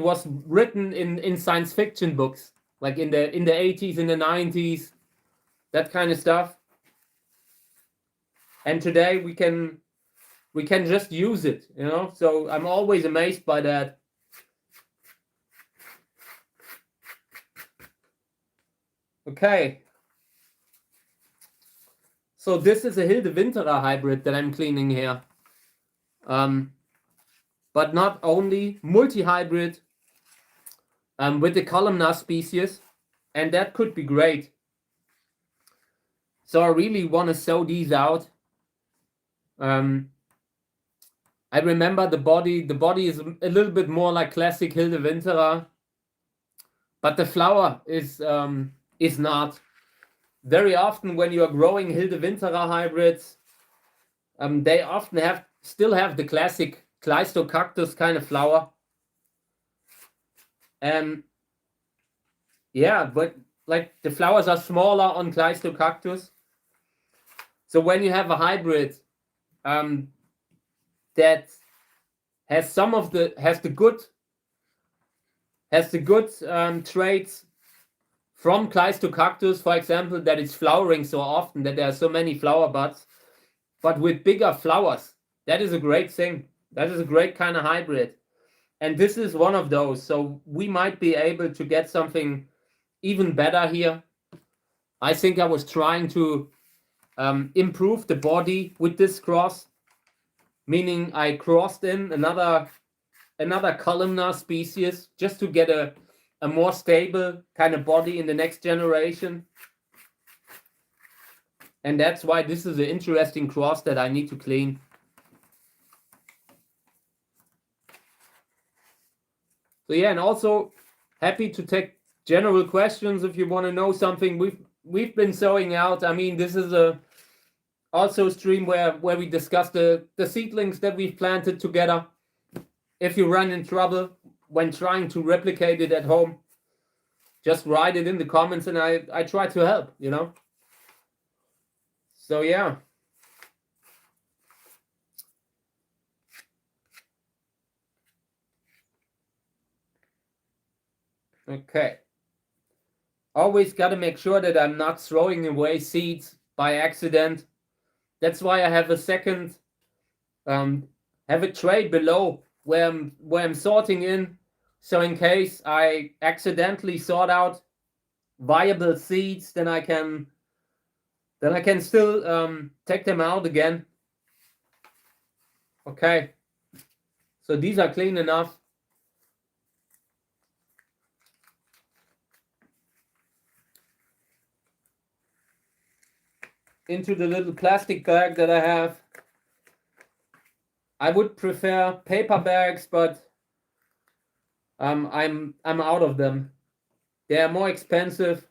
was written in science fiction books, like in the 80s, in the 90s, that kind of stuff. And today we can just use it, you know. So I'm always amazed by that. Okay. So this is a Hilde Winterer hybrid that I'm cleaning here. But not only, multi-hybrid with the columnar species, and that could be great. So I really want to sow these out. I remember the body is a little bit more like classic Hilde Winterer, but the flower is not. Very often when you are growing Hilde Winterer hybrids, they often still have the classic cactus kind of flower. Yeah, but like the flowers are smaller on cactus. So when you have a hybrid that has the good traits from cactus, for example, that it's flowering so often, that there are so many flower buds, but with bigger flowers, that is a great thing. That is a great kind of hybrid. And this is one of those. So we might be able to get something even better here. I think I was trying to improve the body with this cross, meaning I crossed in another columnar species just to get a more stable kind of body in the next generation. And that's why this is an interesting cross that I need to clean. So yeah, and also happy to take general questions if you want to know something we've been sowing out. I mean, this is also a stream where we discuss the seedlings that we've planted together. If you run in trouble when trying to replicate it at home, just write it in the comments and I try to help, you know. So yeah. Okay. Always got to make sure that I'm not throwing away seeds by accident. That's why I have a second, have a tray below where I'm sorting in. So in case I accidentally sort out viable seeds, then I can still take them out again. Okay. So these are clean enough. Into the little plastic bag that I have. I would prefer paper bags, but I'm out of them. They are more expensive.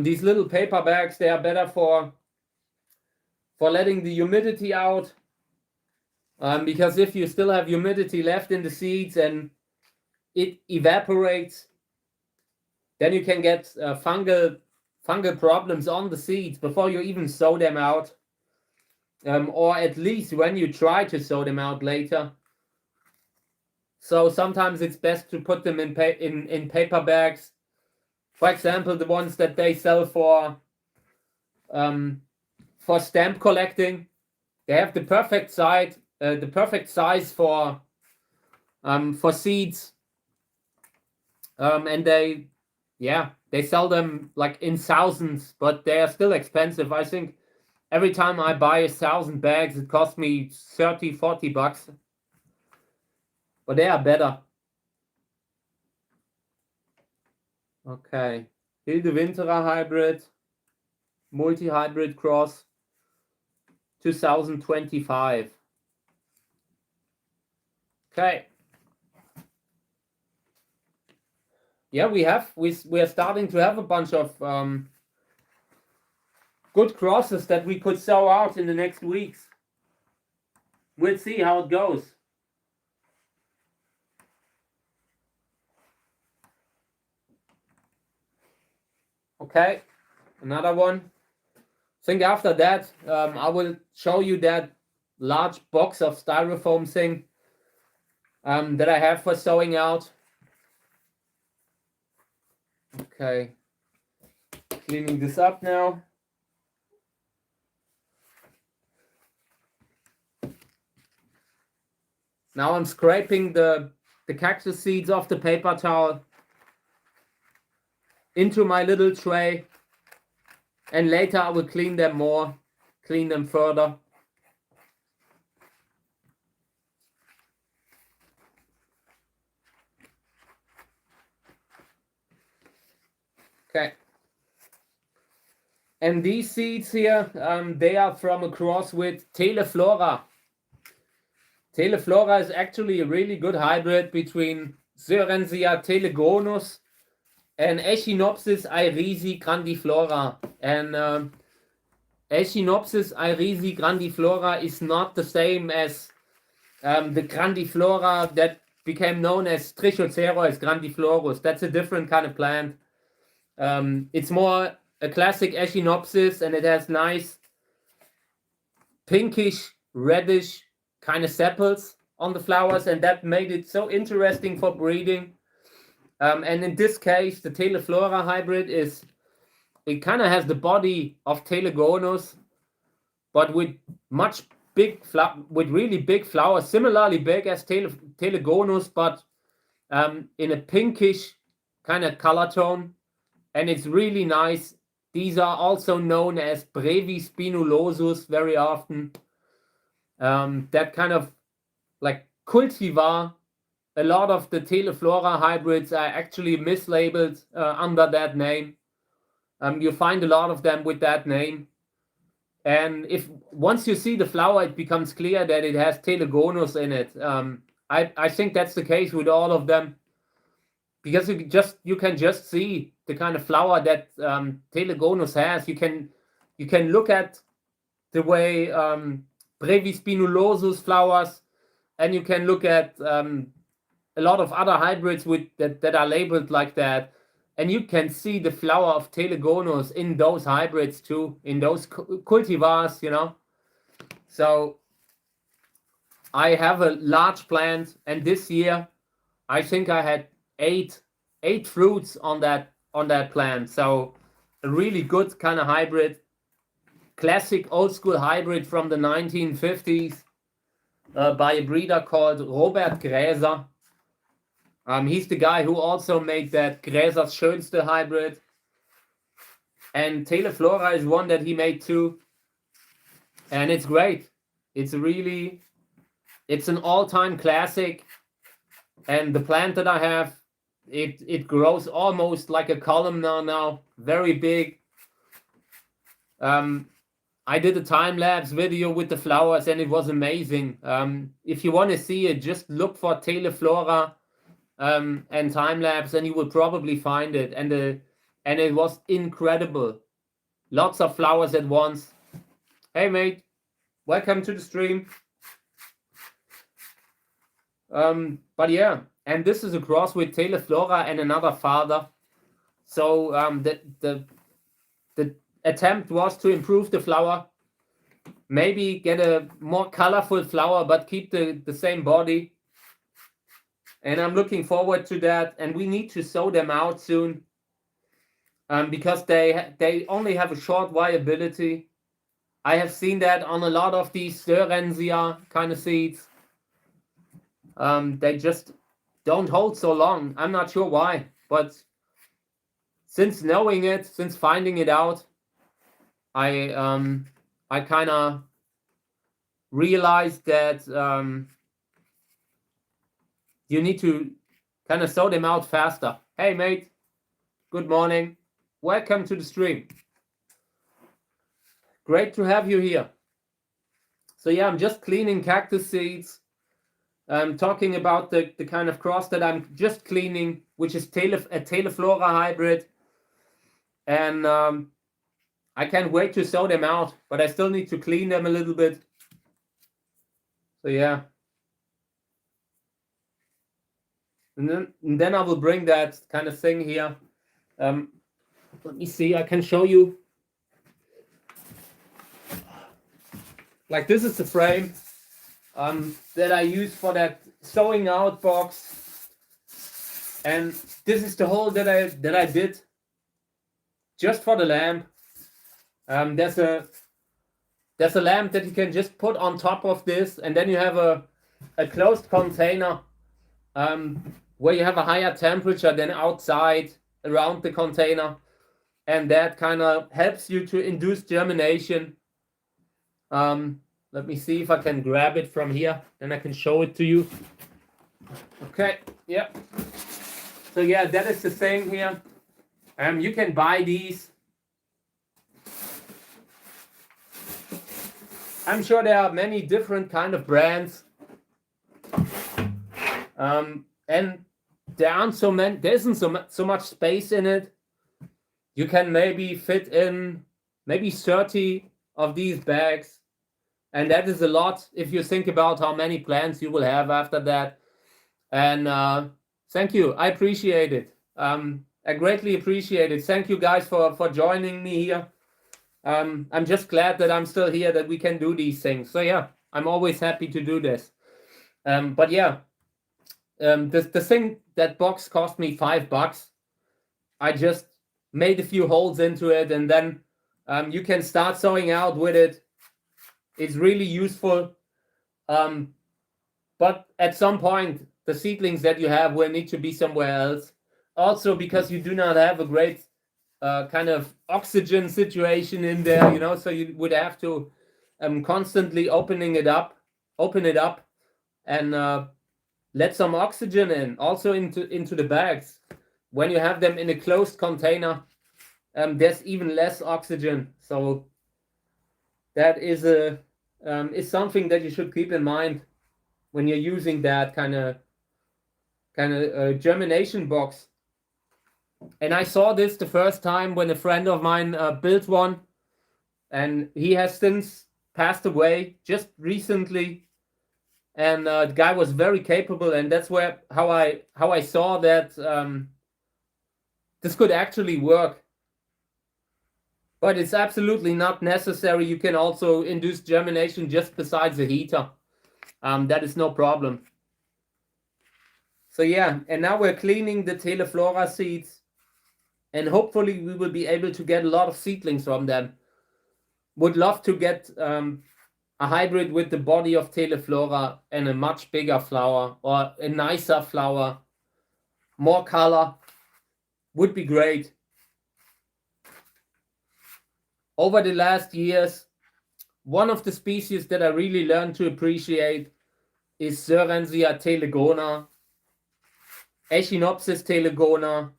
These little paper bags, they are better for letting the humidity out. Because if you still have humidity left in the seeds and it evaporates, then you can get fungal problems on the seeds before you even sow them out, or at least when you try to sow them out later. So sometimes it's best to put them in paper bags. For example, the ones that they sell for stamp collecting, they have the perfect size for seeds, and they sell them like in thousands, but they are still expensive. I think every time I buy 1,000 bags, it costs me 30, 40 bucks. But they are better. Okay. Hilde Winterer hybrid. Multi-hybrid cross. 2025. Okay. Yeah, we are starting to have a bunch of good crosses that we could sow out in the next weeks. We'll see how it goes. Okay, another one. I think after that, I will show you that large box of styrofoam thing that I have for sowing out. Okay, cleaning this up now. Now I'm scraping the cactus seeds off the paper towel into my little tray, and later I will clean them more, clean them further. Okay. And these seeds here, they are from a cross with Teleflora. Teleflora is actually a really good hybrid between Cerenzia telegonus and Echinopsis irisi grandiflora. And Echinopsis irisi grandiflora is not the same as the grandiflora that became known as Trichocereus grandiflorus. That's a different kind of plant. It's more a classic Echinopsis, and it has nice pinkish, reddish kind of sepals on the flowers, and that made it so interesting for breeding. And in this case, the Teleflora hybrid it kind of has the body of Telegonus, but with really big flowers, similarly big as Telegonus, but in a pinkish kind of color tone, and it's really nice. These are also known as Brevispinulosus very often. That kind of like cultivar. A lot of the Teleflora hybrids are actually mislabeled under that name. You find a lot of them with that name. And once you see the flower, it becomes clear that it has Telegonus in it. I think that's the case with all of them, because you can just see the kind of flower that Telegonus has. You can look at the way Brevispinulosus flowers, and you can look at a lot of other hybrids that are labeled like that, and you can see the flower of Telegonus in those hybrids too, in those cultivars, you know. So I have a large plant, and this year I think I had eight fruits on that plant. So a really good kind of hybrid, classic old school hybrid from the 1950s by a breeder called Robert Gräser. He's the guy who also made that Gräsers Schönste hybrid. And Teleflora is one that he made too. And it's great. It's an all-time classic. And the plant that I have, it grows almost like a columnar now. Very big. I did a time-lapse video with the flowers, and it was amazing. If you want to see it, just look for Teleflora and time-lapse, and you will probably find it. And it was incredible. Lots of flowers at once. Hey mate, welcome to the stream. But yeah, and this is a cross with Teleflora and another father. So the attempt was to improve the flower, maybe get a more colorful flower, but keep the same body. And I'm looking forward to that. And we need to sow them out soon, because they only have a short viability. I have seen that on a lot of these Cerenzia kind of seeds. They just don't hold so long. I'm not sure why, but since knowing it, since finding it out, I I kind of realized that you need to kind of sow them out faster. Hey mate, good morning. Welcome to the stream. Great to have you here. So yeah, I'm just cleaning cactus seeds. I'm talking about the kind of cross that I'm just cleaning, which is a Teleflora hybrid. And I can't wait to sow them out, but I still need to clean them a little bit. So yeah. And then I will bring that kind of thing here. Let me see, I can show you. Like this is the frame that I use for that sowing out box. And this is the hole that I did just for the lamp. There's a lamp that you can just put on top of this, and then you have a closed container where you have a higher temperature than outside around the container, and that kind of helps you to induce germination. Let me see if I can grab it from here, then I can show it to you. Okay, yeah. So yeah, that is the thing here. You can buy these. I'm sure there are many different kind of brands. And there aren't so many, there isn't so much space in it. You can maybe fit in maybe 30 of these bags. And that is a lot if you think about how many plants you will have after that. And thank you. I appreciate it. I greatly appreciate it. Thank you guys for joining me here. I'm just glad that I'm still here, that we can do these things. So yeah, I'm always happy to do this. But yeah, the thing, that box cost me $5. I just made a few holes into it, and then you can start sowing out with it. It's really useful. But at some point, the seedlings that you have will need to be somewhere else. Also, because you do not have a great kind of oxygen situation in there, you know, so you would have to constantly open it up and let some oxygen in, also into the bags. When you have them in a closed container, there's even less oxygen. So that is something that you should keep in mind when you're using that kind of germination box. And I saw this the first time when a friend of mine built one, and he has since passed away just recently. And the guy was very capable, and that's how I saw that this could actually work. But it's absolutely not necessary. You can also induce germination just besides the heater. That is no problem. So yeah, and now we're cleaning the Teleflora seeds, and hopefully we will be able to get a lot of seedlings from them. Would love to get a hybrid with the body of Teleflora and a much bigger flower, or a nicer flower, more color, would be great. Over the last years, one of the species that I really learned to appreciate is Sorensia telegona, Echinopsis telegona,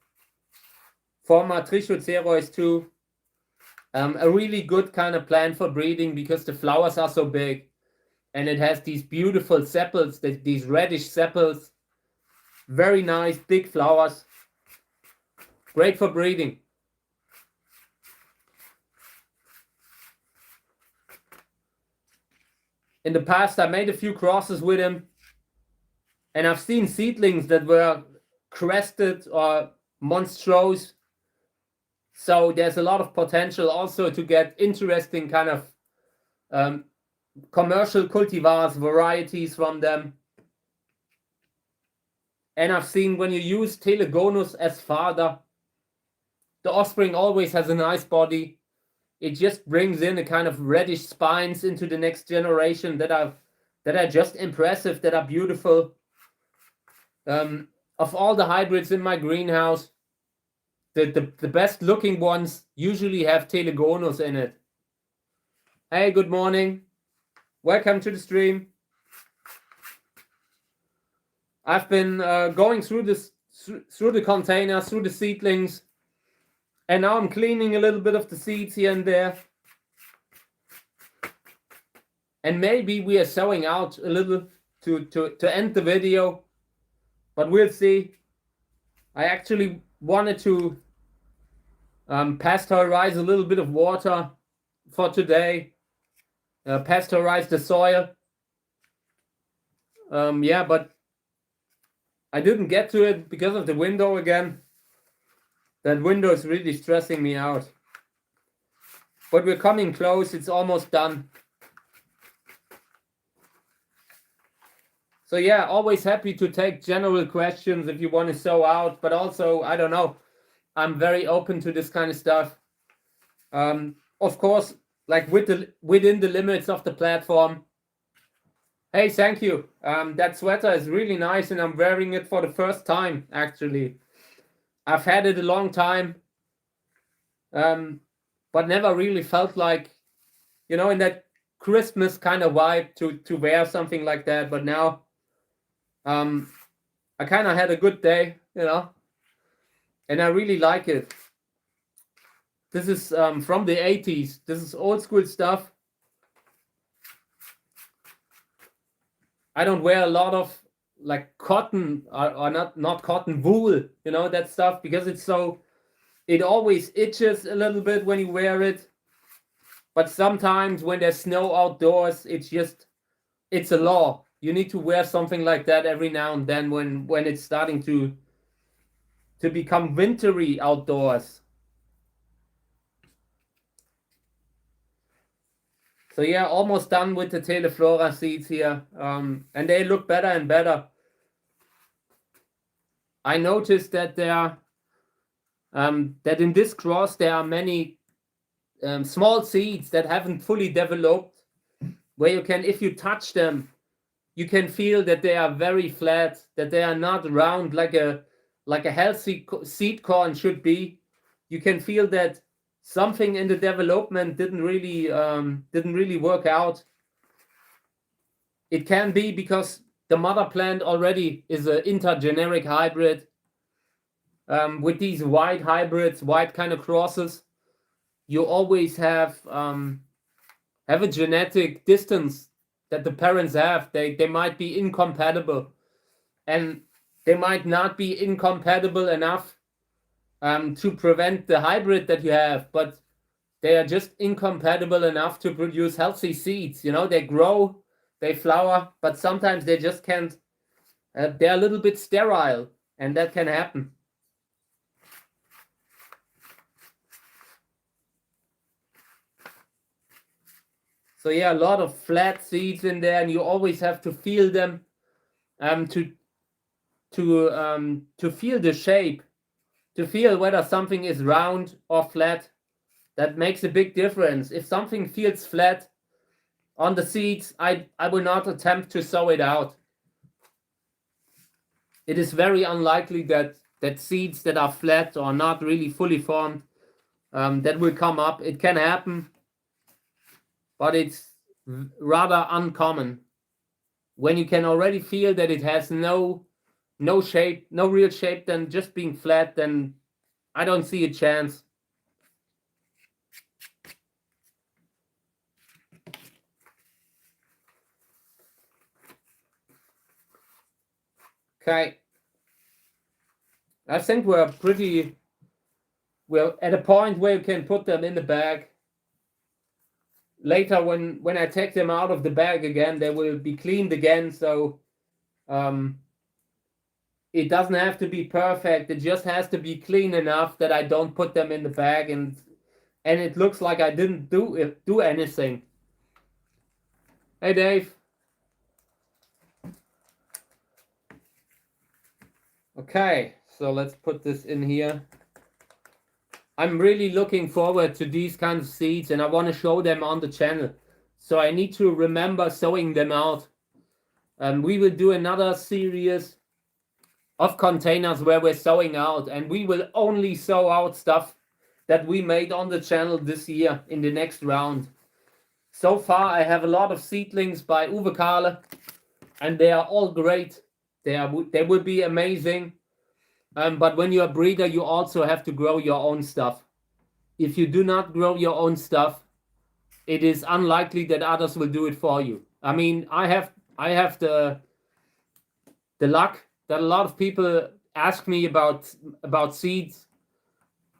former Trichocereus too. A really good kind of plant for breeding because the flowers are so big, and it has these beautiful sepals, these reddish sepals, very nice big flowers, great for breeding. In the past, I made a few crosses with him, and I've seen seedlings that were crested or monstrous. So there's a lot of potential also to get interesting kind of commercial cultivars, varieties from them. And I've seen when you use Telegonus as father, the offspring always has a nice body. It just brings in a kind of reddish spines into the next generation that are just impressive, that are beautiful. Of all the hybrids in my greenhouse, the best looking ones usually have Telegonus in it. Hey, good morning. Welcome to the stream. I've been going through the containers, through the seedlings, and now I'm cleaning a little bit of the seeds here and there. And maybe we are sowing out a little to end the video, but we'll see. I actually wanted to pasteurize a little bit of water for today, pasteurize the soil. Yeah, but I didn't get to it because of the window again. That window is really stressing me out. But we're coming close, it's almost done. So yeah, always happy to take general questions if you want to sow out, but also, I don't know, I'm very open to this kind of stuff. Of course, like within the limits of the platform. Hey, thank you. That sweater is really nice and I'm wearing it for the first time, actually. I've had it a long time, but never really felt like, you know, in that Christmas kind of vibe to wear something like that. But now, I kind of had a good day, you know, and I really like it. This is from the 80s. This is old school stuff. I don't wear a lot of like cotton or not cotton, wool, you know, that stuff, because it always itches a little bit when you wear it. But sometimes when there's snow outdoors, it's a law. You need to wear something like that every now and then when it's starting to become wintry outdoors. So yeah, almost done with the Teleflora seeds here, and they look better and better. I noticed that that in this cross there are many small seeds that haven't fully developed, where you can, if you touch them, you can feel that they are very flat, that they are not round like a healthy seed corn should be. You can feel that something in the development didn't really work out. It can be because the mother plant already is an intergeneric hybrid. With these white hybrids, white kind of crosses, you always have a genetic distance that the parents have. They might be incompatible, and they might not be incompatible enough to prevent the hybrid that you have, but they are just incompatible enough to produce healthy seeds. You know, they grow, they flower, but sometimes they just can't. They're a little bit sterile, and that can happen. So yeah, a lot of flat seeds in there, and you always have to feel them to feel the shape, to feel whether something is round or flat. That makes a big difference. If something feels flat on the seeds, I will not attempt to sow it out. It is very unlikely that seeds that are flat or not really fully formed that will come up. It can happen, but it's rather uncommon. When you can already feel that it has no shape, no real shape, than just being flat, then I don't see a chance. Okay. I think we're at a point where you can put them in the bag. Later, when I take them out of the bag again, they will be cleaned again. So it doesn't have to be perfect. It just has to be clean enough that I don't put them in the bag and it looks like I didn't do anything. Hey, Dave. Okay, so let's put this in here. I'm really looking forward to these kinds of seeds, and I want to show them on the channel. So I need to remember sowing them out. We will do another series of containers where we're sowing out, and we will only sow out stuff that we made on the channel this year in the next round. so far I have a lot of seedlings by Uwe Kahle, and they are all great. They will be amazing. But when you're a breeder, you also have to grow your own stuff. If you do not grow your own stuff, it is unlikely that others will do it for you. I mean, I have the luck that a lot of people ask me about seeds,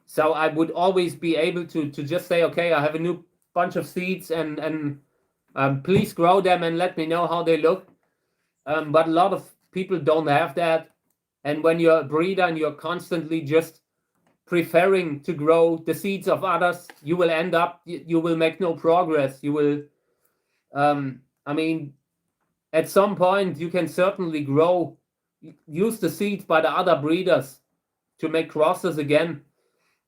so I would always be able to just say, okay, I have a new bunch of seeds, and please grow them and let me know how they look. But a lot of people don't have that, and when you're a breeder and you're constantly just preferring to grow the seeds of others, you will end up, you will make no progress. You will, I mean, at some point you can certainly use the seeds by the other breeders to make crosses again.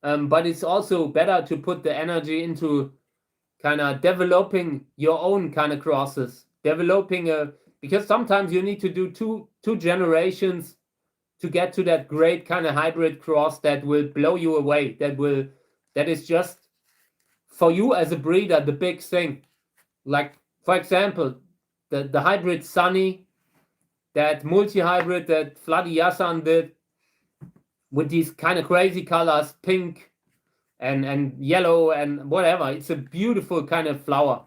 But it's also better to put the energy into kind of developing your own kind of crosses, because sometimes you need to do two generations to get to that great kind of hybrid cross that will blow you away. That is just for you as a breeder the big thing. Like, for example, the hybrid Sunny, that multi-hybrid that Vladi Yasan did with these kind of crazy colors, pink and yellow and whatever. It's a beautiful kind of flower.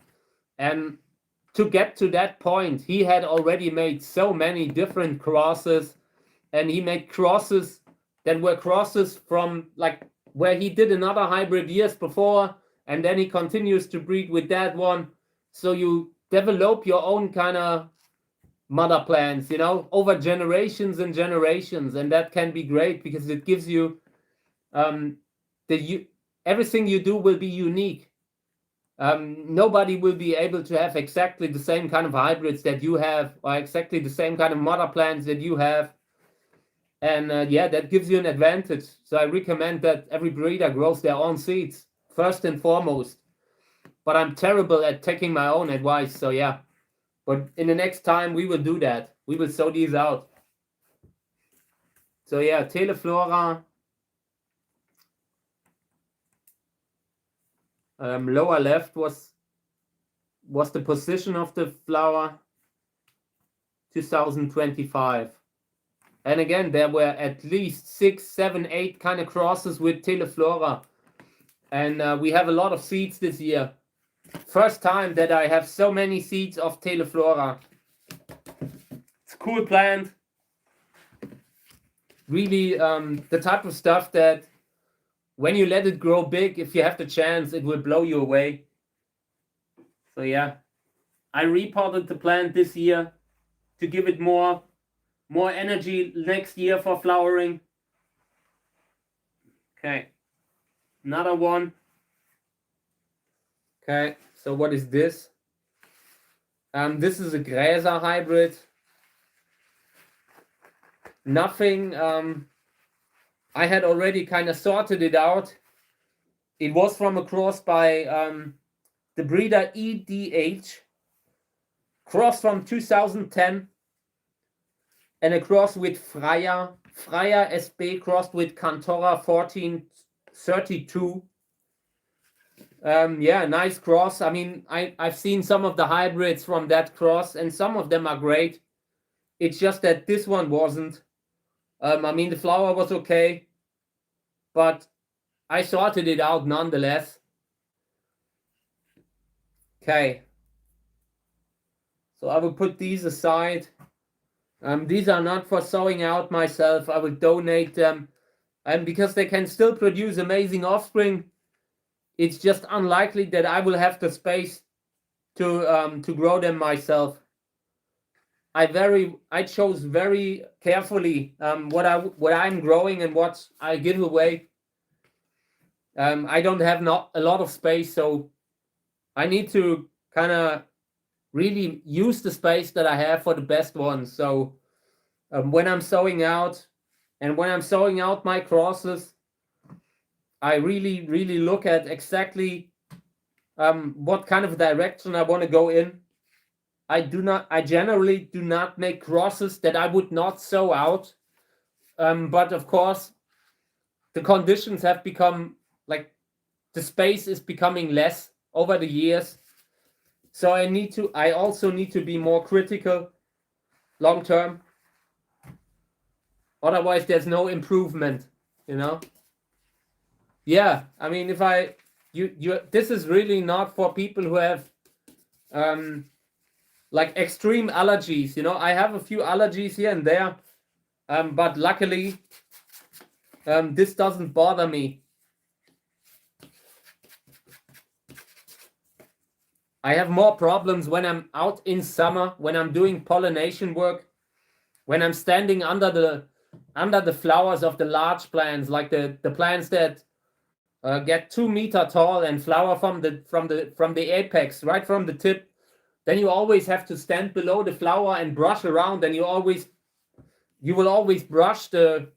And to get to that point, he had already made so many different crosses, and he made crosses that were crosses from like where he did another hybrid years before, and then he continues to breed with that one. So you develop your own kind of mother plants, over generations and generations, and that can be great because it gives you everything you do will be unique. Nobody will be able to have exactly the same kind of hybrids that you have, or exactly the same kind of mother plants that you have. And that gives you an advantage. So I recommend that every breeder grows their own seeds first and foremost. But I'm terrible at taking my own advice. So yeah, but in the next time we will do that. We will sow these out. So yeah, Teleflora. Lower left was the position of the flower, 2025. And again, there were at least 6, 7, 8 kind of crosses with Teleflora. And we have a lot of seeds this year. First time that I have so many seeds of Teleflora. It's a cool plant. Really the type of stuff that when you let it grow big, if you have the chance, it will blow you away. So yeah, I repotted the plant this year to give it more energy next year for flowering. Okay, another one. Okay, so what is this? This is a Gräser hybrid. Nothing. I had already kind of sorted it out. It was from a cross by the breeder EDH, cross from 2010, and a cross with Freya SB crossed with Cantora 1432. Nice cross. I mean, I've seen some of the hybrids from that cross, and some of them are great. It's just that this one wasn't. I mean, the flower was okay, but I sorted it out nonetheless. Okay. So I will put these aside. These are not for sowing out myself. I will donate them. And because they can still produce amazing offspring, it's just unlikely that I will have the space to grow them myself. I chose very carefully what I'm growing and what I give away. I don't have not a lot of space, so I need to kind of really use the space that I have for the best ones. So when I'm sowing out, and when I'm sowing out my crosses, I really, really look at exactly what kind of direction I want to go in. I generally do not make crosses that I would not sow out. But of course, the conditions have become, like, the space is becoming less over the years. So I also need to be more critical long term. Otherwise, there's no improvement, you know? Yeah, I mean, if this is really not for people who have like extreme allergies, you know? I have a few allergies here and there, but luckily, this doesn't bother me. I have more problems when I'm out in summer, when I'm doing pollination work, when I'm standing under the flowers of the large plants, like the plants that get 2 meters tall and flower from the apex, right from the tip. Then you always have to stand below the flower and brush around, and you will always brush the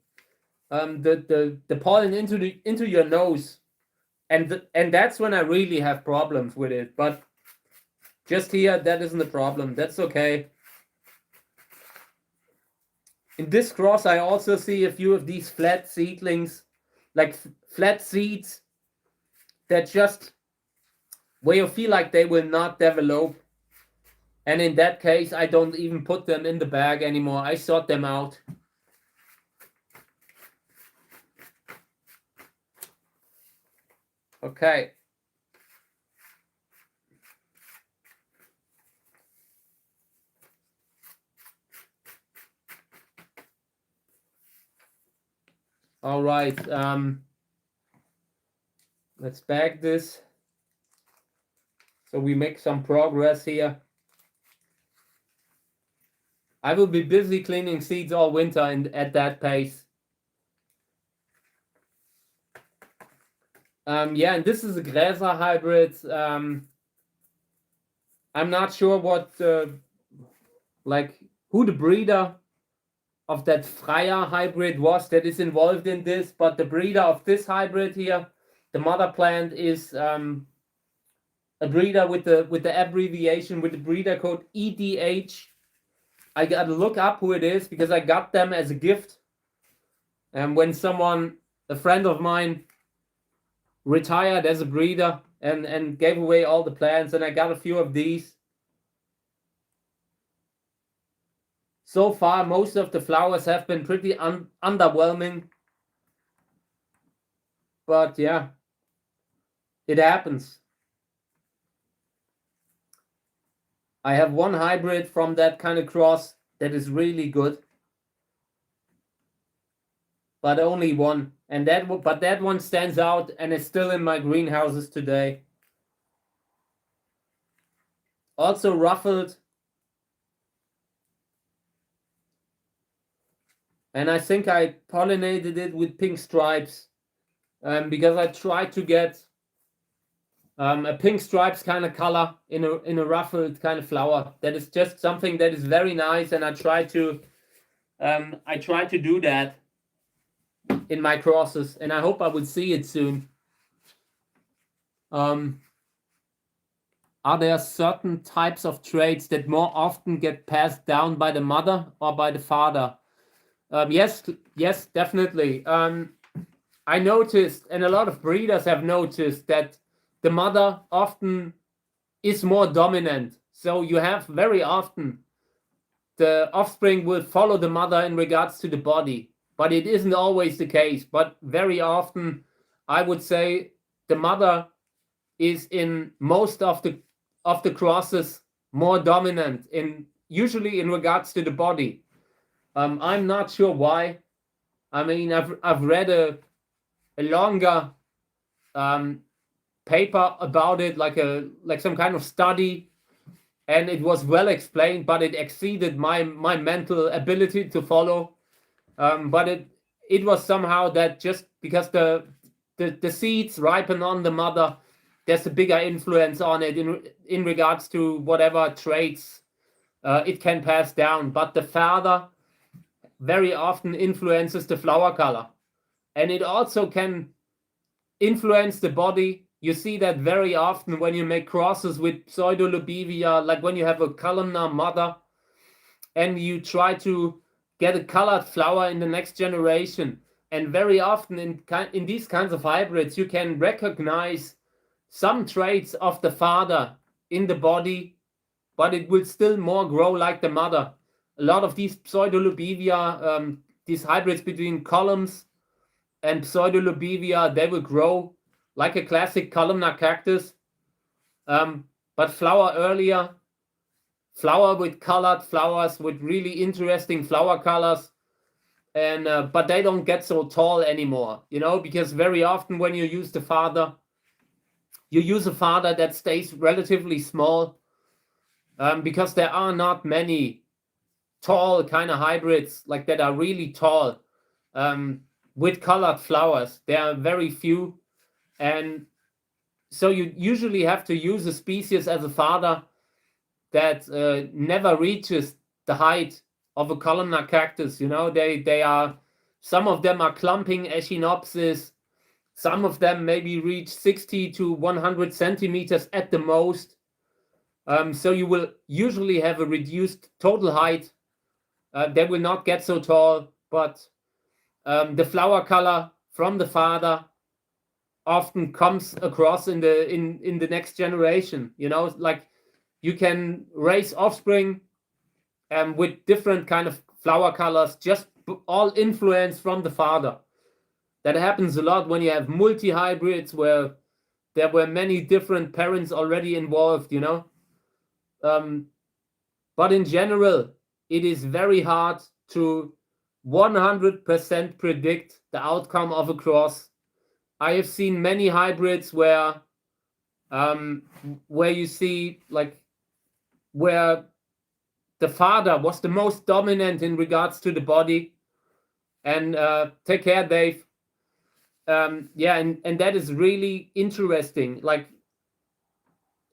pollen into your nose, and that's when I really have problems with it. But just here, that isn't a problem. That's okay. In this cross, I also see a few of these flat seedlings, like flat seeds that just where you feel like they will not develop. And in that case, I don't even put them in the bag anymore. I sort them out. Okay. All right. Let's bag this. So we make some progress here. I will be busy cleaning seeds all winter at that pace. Yeah, and this is a Gräser hybrid. I'm not sure what, who the breeder of that Freya hybrid was that is involved in this, but the breeder of this hybrid here, the mother plant is a breeder with the abbreviation, with the breeder code EDH. I got to look up who it is because I got them as a gift. And when a friend of mine, retired as a breeder and gave away all the plants, and I got a few of these. So far, most of the flowers have been pretty underwhelming. But yeah, it happens. I have one hybrid from that kind of cross that is really good. But only one. And that one stands out and is still in my greenhouses today. Also ruffled. And I think I pollinated it with pink stripes because I tried to get a pink stripes kind of color in a ruffled kind of flower. That is just something that is very nice, and I try to do that in my crosses, and I hope I will see it soon. Are there certain types of traits that more often get passed down by the mother or by the father? Yes, definitely. I noticed, and a lot of breeders have noticed, that the mother often is more dominant. So you have very often the offspring will follow the mother in regards to the body, but it isn't always the case. But very often, I would say the mother is in most of the crosses more dominant, usually in regards to the body. I'm not sure why. I mean, I've read a longer paper about it, like some kind of study, and it was well explained, but it exceeded my mental ability to follow. But it was somehow that just because the seeds ripen on the mother, there's a bigger influence on it in regards to whatever traits it can pass down. But the father very often influences the flower color, and it also can influence the body. You see that very often when you make crosses with pseudolobivia, like when you have a columnar mother and you try to get a colored flower in the next generation. And very often in these kinds of hybrids, you can recognize some traits of the father in the body, but it will still more grow like the mother. A lot of these pseudolobivia, these hybrids between columns and pseudolobivia, they will grow like a classic columnar cactus, but flower earlier, flower with colored flowers with really interesting flower colors, and but they don't get so tall anymore, you know, because very often when you use the father, you use a father that stays relatively small, because there are not many tall kind of hybrids like that are really tall, with colored flowers. There are very few, and so you usually have to use a species as a father that never reaches the height of a columnar cactus. You know, they are, some of them are clumping echinopsis, some of them maybe reach 60 to 100 centimeters at the most. So you will usually have a reduced total height. They will not get so tall, but the flower color from the father often comes across in the next generation. You know, like you can raise offspring with different kind of flower colors, just all influence from the father. That happens a lot when you have multi-hybrids where there were many different parents already involved, you know. But in general, it is very hard to 100% predict the outcome of a cross. I have seen many hybrids where you see, like, where the father was the most dominant in regards to the body. And take care, Dave. Yeah, and that is really interesting. Like,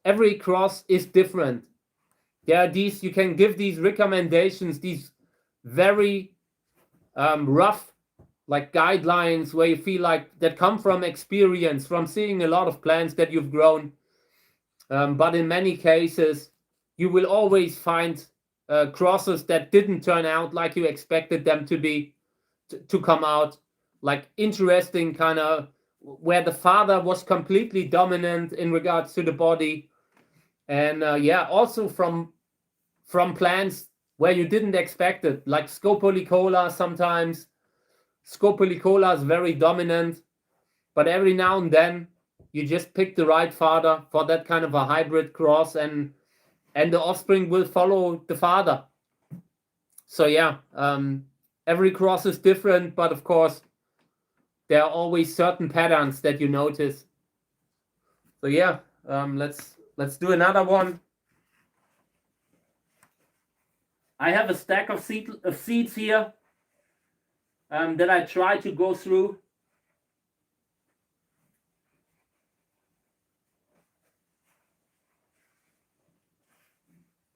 every cross is different. Yeah, these, you can give these recommendations, these very rough, like, guidelines where you feel like that come from experience, from seeing a lot of plants that you've grown. But in many cases, you will always find crosses that didn't turn out like you expected them to be, to come out. Like, interesting kind of, where the father was completely dominant in regards to the body. And yeah, also from plants where you didn't expect it, like Scopolycola sometimes. Scopolycola is very dominant, but every now and then you just pick the right father for that kind of a hybrid cross, and the offspring will follow the father. So yeah, every cross is different, but of course there are always certain patterns that you notice. So yeah, let's do another one. I have a stack of seeds here that I try to go through.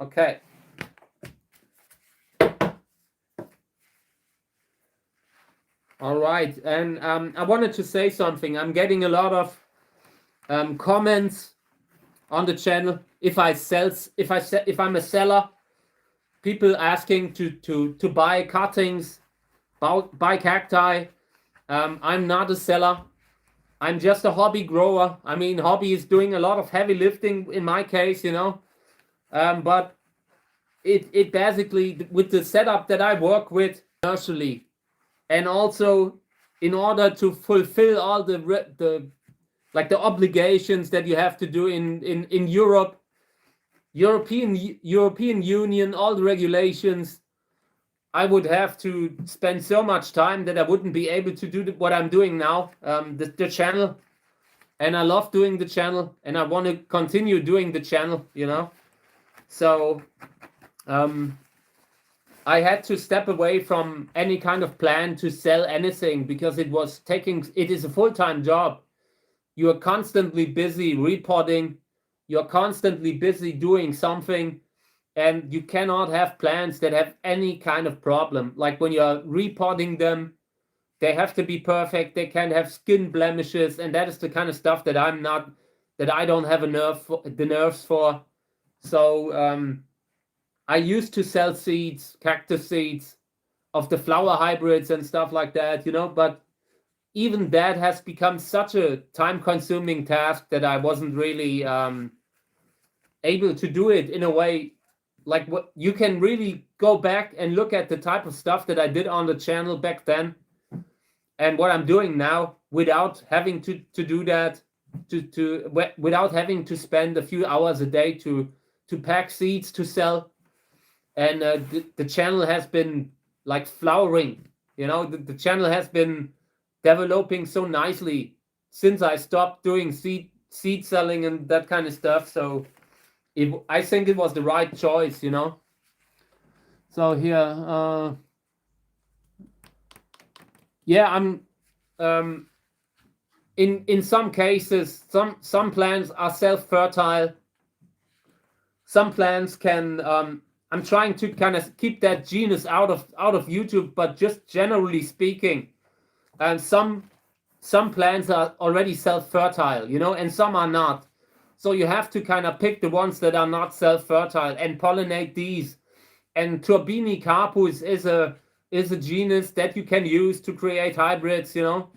Okay. All right, and I wanted to say something. I'm getting a lot of comments on the channel. If I'm a seller, people asking to buy cuttings, buy cacti. I'm not a seller. I'm just a hobby grower. I mean, hobby is doing a lot of heavy lifting in my case, you know. But it basically, with the setup that I work with commercially, and also in order to fulfill all the obligations that you have to do in Europe, European Union, all the regulations, I would have to spend so much time that I wouldn't be able to do what I'm doing now, the channel. And I love doing the channel, and I want to continue doing the channel, you know. So I had to step away from any kind of plan to sell anything, because it is a full-time job. You are constantly busy repotting, you're constantly busy doing something, and you cannot have plants that have any kind of problem. Like, when you're repotting them, they have to be perfect, they can't have skin blemishes, and that is the kind of stuff that I don't have the nerves for. So I used to sell seeds, cactus seeds of the flower hybrids and stuff like that, you know, but even that has become such a time-consuming task that I wasn't really able to do it in a way like what you can really go back and look at the type of stuff that I did on the channel back then and what I'm doing now without having to do that, without having to spend a few hours a day to pack seeds to sell. And the channel has been like flowering, you know, the channel has been developing so nicely since I stopped doing seed selling and that kind of stuff. So I think it was the right choice, you know. So here, yeah, I'm in some cases, some plants are self-fertile. Some plants can. I'm trying to kind of keep that genus out of YouTube, but just generally speaking, and some plants are already self-fertile, you know, and some are not. So you have to kind of pick the ones that are not self-fertile and pollinate these. And Turbini carpus is a genus that you can use to create hybrids, you know.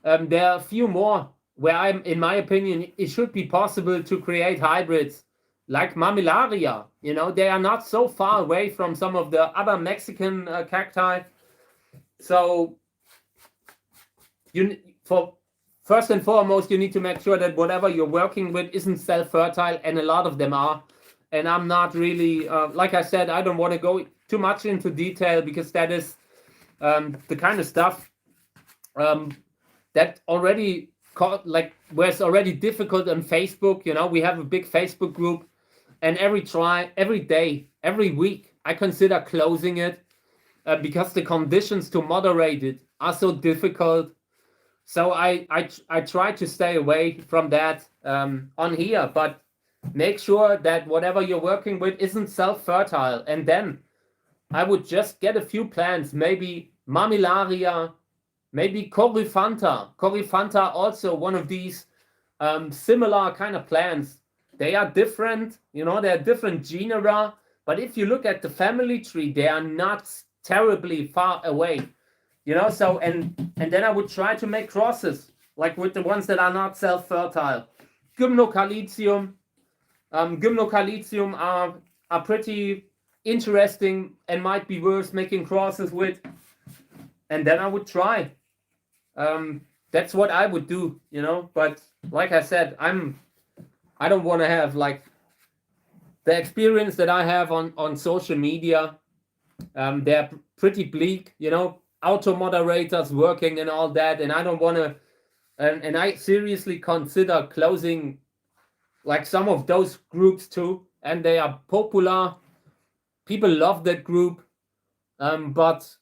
There are a few more where in my opinion, it should be possible to create hybrids like Mammillaria. You know, they are not so far away from some of the other Mexican cacti. So first and foremost, you need to make sure that whatever you're working with isn't self-fertile, and a lot of them are. And I'm not really, like I said, I don't want to go too much into detail because that is the kind of stuff that already where it's already difficult on Facebook. You know, we have a big Facebook group, and every day, every week, I consider closing it because the conditions to moderate it are so difficult. So I try to stay away from that on here, but make sure that whatever you're working with isn't self-fertile. And then I would just get a few plants, maybe Mammillaria, maybe Coryphantha. Coryphantha, also one of these similar kind of plants. They are different, you know, they're different genera, but if you look at the family tree, they are not terribly far away, you know. So and then I would try to make crosses like with the ones that are not self-fertile. Gymnocalcium. Gymnocalcium are pretty interesting and might be worth making crosses with. And then I would try. That's what I would do, you know. But like I said, I don't want to have like the experience that I have on social media. They're pretty bleak, you know, auto moderators working and all that, and I don't want to. And I seriously consider closing like some of those groups too, and they are popular. People love that group, but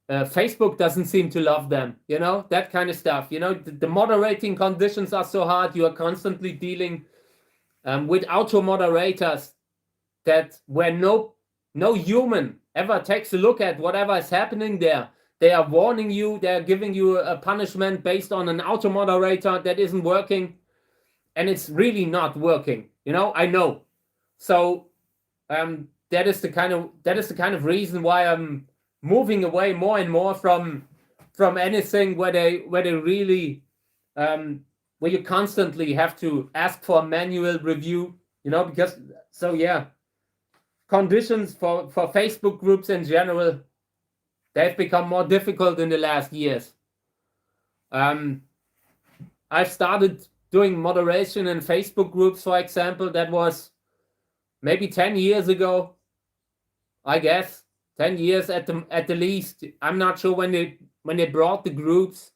Facebook doesn't seem to love them, you know, that kind of stuff. You know, the moderating conditions are so hard. You are constantly dealing with auto moderators that where no human ever takes a look at whatever is happening there. They are warning you. They are giving you a punishment based on an auto moderator that isn't working. And it's really not working, you know. I know. So that is the kind of reason why I'm moving away more and more from anything where they really where you constantly have to ask for a manual review, you know, because so yeah, conditions for Facebook groups in general, they've become more difficult in the last years. I've started doing moderation in Facebook groups, for example. That was maybe 10 years ago, I guess. 10 years at the least. I'm not sure when they brought the groups.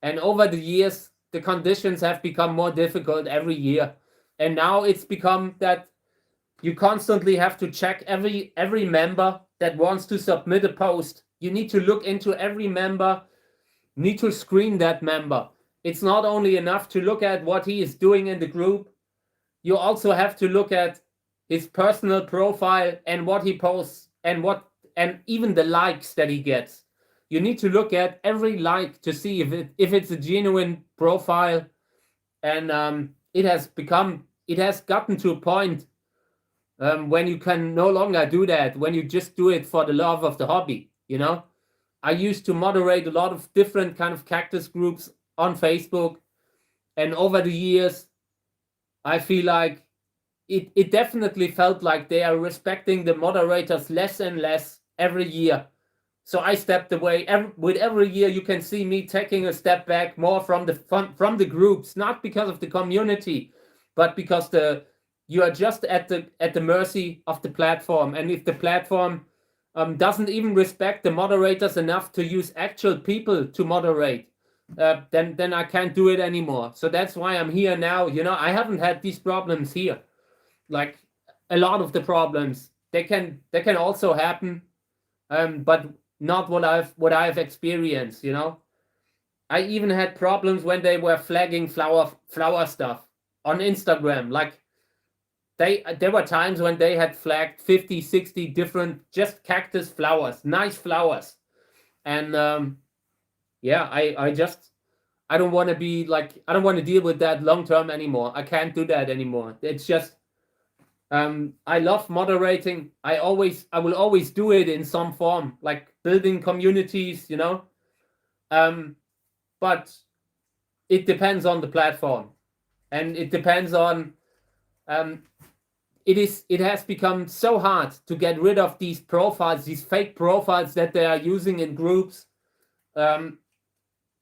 And over the years, the conditions have become more difficult every year. And now it's become that you constantly have to check every member that wants to submit a post. You need to look into every member, need to screen that member. It's not only enough to look at what he is doing in the group. You also have to look at his personal profile and what he posts and even the likes that he gets. You need to look at every like to see if it's a genuine profile. And it has gotten to a point when you can no longer do that, when you just do it for the love of the hobby, you know. I used to moderate a lot of different kind of cactus groups on Facebook, and over the years I feel like it definitely felt like they are respecting the moderators less and less every year. So I stepped away. With every year, you can see me taking a step back more from the groups, not because of the community, but because you are just at the mercy of the platform. And if the platform doesn't even respect the moderators enough to use actual people to moderate, then I can't do it anymore. So that's why I'm here now. I haven't had these problems here. Like a lot of the problems, they can also happen, but not what I've experienced. I even had problems when they were flagging flower stuff on Instagram. Like there were times when they had flagged 50, 60 different just cactus flowers, nice flowers. And yeah, I don't want to be like, I don't want to deal with that long term anymore. I can't do that anymore. It's just I love moderating. I will always do it in some form, like building communities, but it depends on the platform, and it depends on it has become so hard to get rid of these profiles, these fake profiles that they are using in groups, and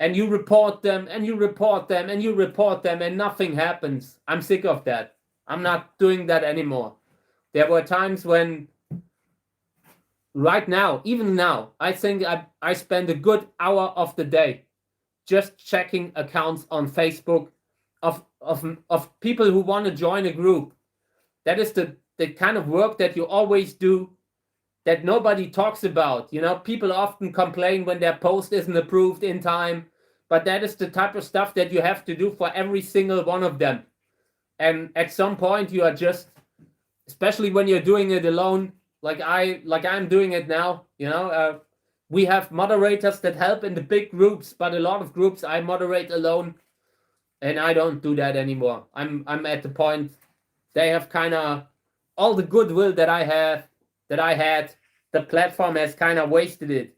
you report them and you report them and you report them and nothing happens. I'm sick of that. I'm not doing that anymore. There were times when, right now, even now, I think I spend a good hour of the day just checking accounts on Facebook of people who want to join a group. That is the kind of work that you always do, that nobody talks about. People often complain when their post isn't approved in time, but that is the type of stuff that you have to do for every single one of them. And at some point, you are just, especially when you're doing it alone, like I'm doing it now. We have moderators that help in the big groups, but a lot of groups I moderate alone, and I don't do that anymore. I'm at the point they have kind of all the goodwill that I had. The platform has kind of wasted it,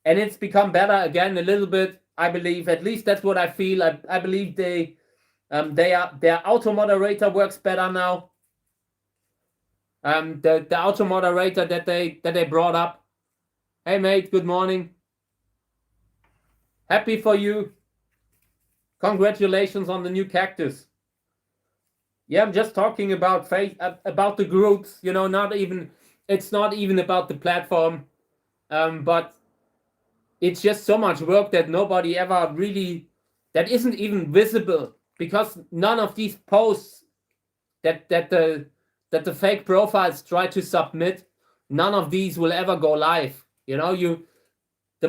and it's become better again a little bit. I believe, at least that's what I feel. I believe their auto moderator works better now. The auto moderator that they brought up. Hey mate, good morning. Happy for you. Congratulations on the new cactus. Yeah, I'm just talking about the groups. It's not even about the platform, but it's just so much work that nobody ever really, that isn't even visible, because none of these posts that the fake profiles try to submit, none of these will ever go live. The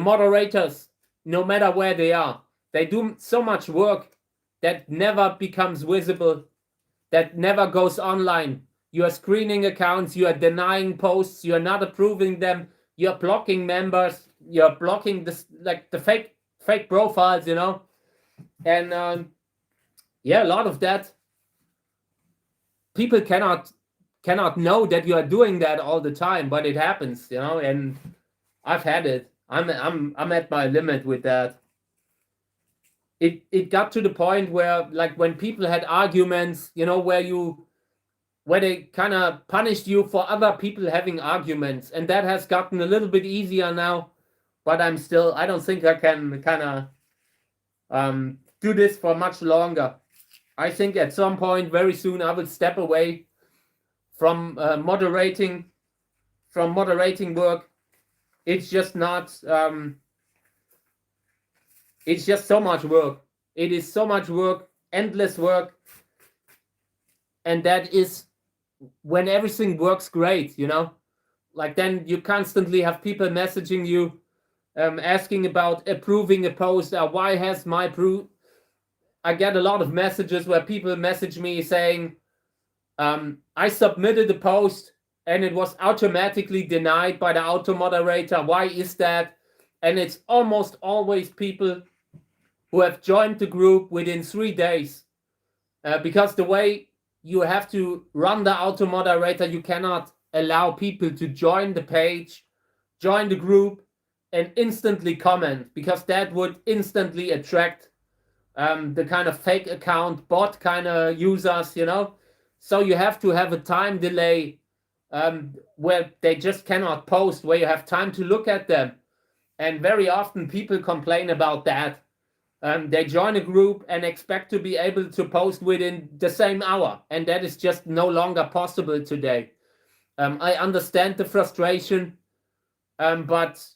moderators, no matter where they are, they do so much work that never becomes visible, that never goes online. You are screening accounts, you are denying posts, you are not approving them, you are blocking members, you are blocking the fake profiles, and yeah, a lot of that, people cannot know that you are doing that all the time, but it happens, and I've had it. I'm at my limit with that. It got to the point where, like, when people had arguments, where they kind of punished you for other people having arguments, and that has gotten a little bit easier now, but I don't think I can kind of do this for much longer. I think at some point very soon I will step away from moderating work. It's just not it's just so much work. It is so much work, endless work, and that is when everything works great, like then you constantly have people messaging you, asking about approving a post. Why has my proof? I get a lot of messages where people message me saying, I submitted a post and it was automatically denied by the auto moderator. Why is that? And it's almost always people who have joined the group within 3 days, because the way you have to run the auto moderator, you cannot allow people to join the page, join the group, and instantly comment, because that would instantly attract the kind of fake account bot kind of users, So you have to have a time delay where they just cannot post, where you have time to look at them. And very often people complain about that. They join a group and expect to be able to post within the same hour, and that is just no longer possible today. I understand the frustration, but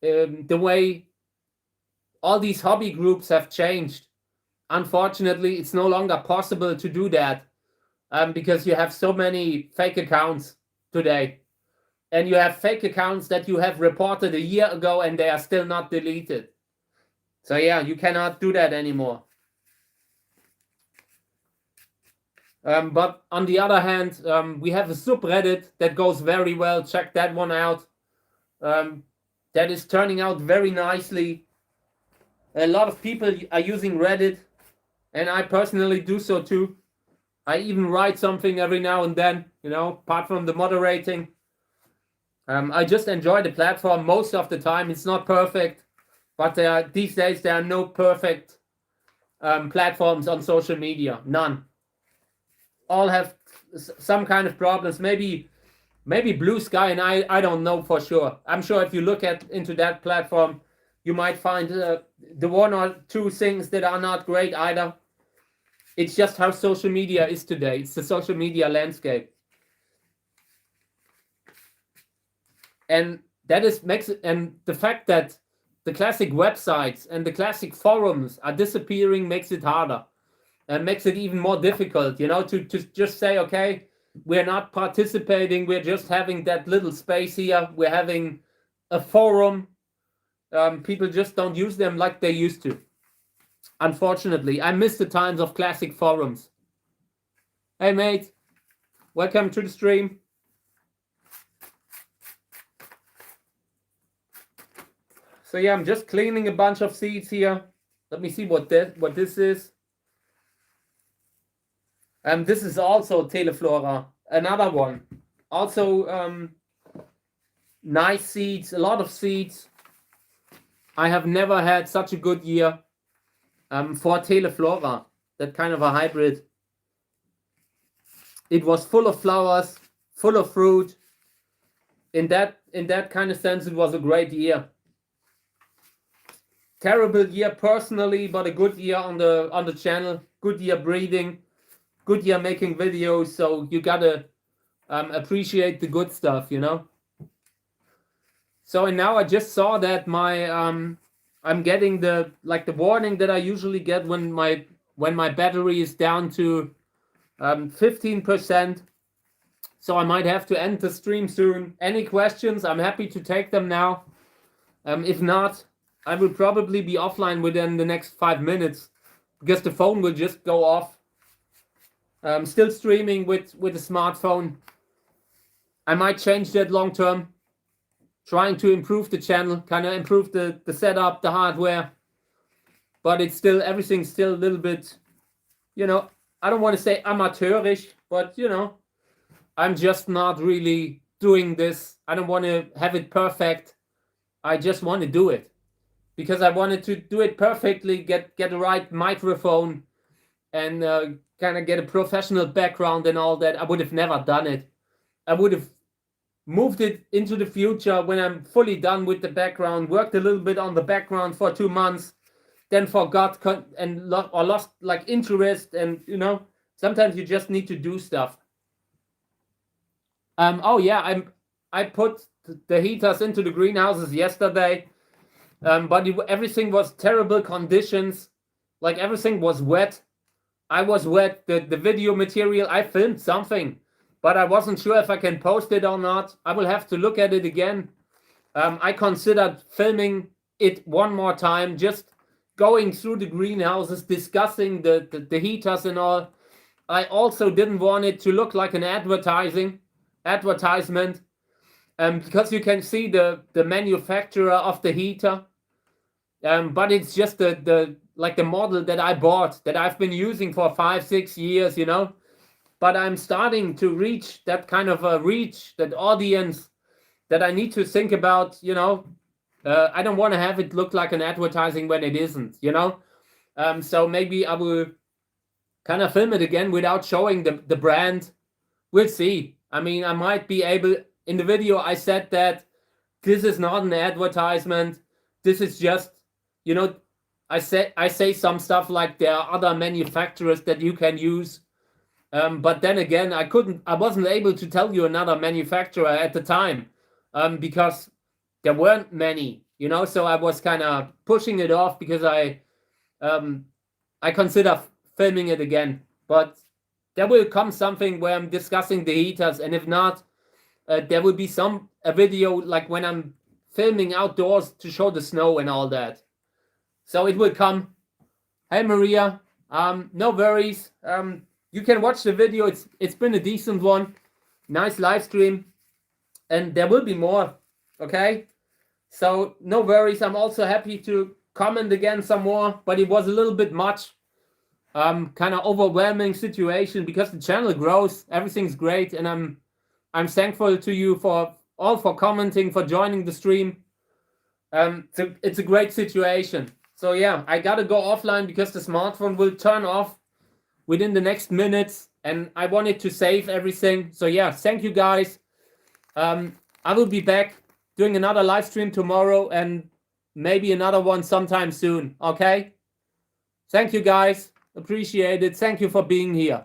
the way all these hobby groups have changed, unfortunately, it's no longer possible to do that because you have so many fake accounts today. And you have fake accounts that you have reported a year ago and they are still not deleted. So yeah, you cannot do that anymore. But on the other hand, we have a subreddit that goes very well. Check that one out. That is turning out very nicely. A lot of people are using Reddit, and I personally do so too. I even write something every now and then, apart from the moderating. I just enjoy the platform most of the time. It's not perfect, but these days there are no perfect platforms on social media. None. All have some kind of problems. Maybe Blue Sky, and I don't know for sure. I'm sure if you look into that platform, you might find the one or two things that are not great either. It's just how social media is today. It's the social media landscape. And and the fact that the classic websites and the classic forums are disappearing makes it harder and makes it even more difficult, to just say, okay, we're not participating. We're just having that little space here. We're having a forum. People just don't use them like they used to. Unfortunately, I miss the times of classic forums. Hey, mate. Welcome to the stream. So yeah, I'm just cleaning a bunch of seeds here. Let me see what this is. This is also Teleflora, another one. Also nice seeds, a lot of seeds. I have never had such a good year for Teleflora, that kind of a hybrid. It was full of flowers, full of fruit. In that kind of sense, it was a great year. Terrible year personally, but a good year on the channel. Good year breeding. Good year making videos. So you gotta appreciate the good stuff, So and now I just saw that my I'm getting the warning that I usually get when my battery is down to 15%. So I might have to end the stream soon. Any questions? I'm happy to take them now. If not, I will probably be offline within the next 5 minutes because the phone will just go off. Still streaming with a smartphone. I might change that long term. Trying to improve the channel, kind of improve the setup, the hardware. But everything's still a little bit, I don't want to say amateurish, but I'm just not really doing this. I don't want to have it perfect. I just want to do it because I wanted to do it perfectly, get the right microphone and kind of get a professional background and all that. I would have never done it. I would have moved it into the future when I'm fully done with the background, worked a little bit on the background for 2 months, then forgot and lost interest. And, sometimes you just need to do stuff. Oh yeah, I put the heaters into the greenhouses yesterday, but everything was terrible conditions. Everything was wet. I was wet. The video material, I filmed something, but I wasn't sure if I can post it or not. I will have to look at it again. I considered filming it one more time, just going through the greenhouses, discussing the heaters and all. I also didn't want it to look like an advertisement, because you can see the manufacturer of the heater, but it's just the model that I bought, that I've been using for 5-6 years, but I'm starting to reach that kind of that audience that I need to think about, I don't want to have it look like an advertising when it isn't, so maybe I will kind of film it again without showing the brand. We'll see. I mean, I might be able, in the video I said that this is not an advertisement. This is just, you know, I say some stuff like there are other manufacturers that you can use. But then again, I wasn't able to tell you another manufacturer at the time, because there weren't many, you know, so I was kind of pushing it off because I consider filming it again. But there will come something where I'm discussing the heaters, and if not, there will be a video like when I'm filming outdoors to show the snow and all that. So it will come. Hey Maria, no worries. You can watch the video. It's been a decent one. Nice live stream, and there will be more. Okay, so no worries. I'm also happy to comment again some more, but it was a little bit much. Kind of overwhelming situation because the channel grows. Everything's great, and I'm thankful to you for commenting, for joining the stream. It's a great situation. So yeah, I gotta go offline because the smartphone will turn off within the next minutes, and I wanted to save everything. So yeah, thank you guys. I will be back doing another live stream tomorrow and maybe another one sometime soon. Okay? Thank you guys. Appreciate it. Thank you for being here.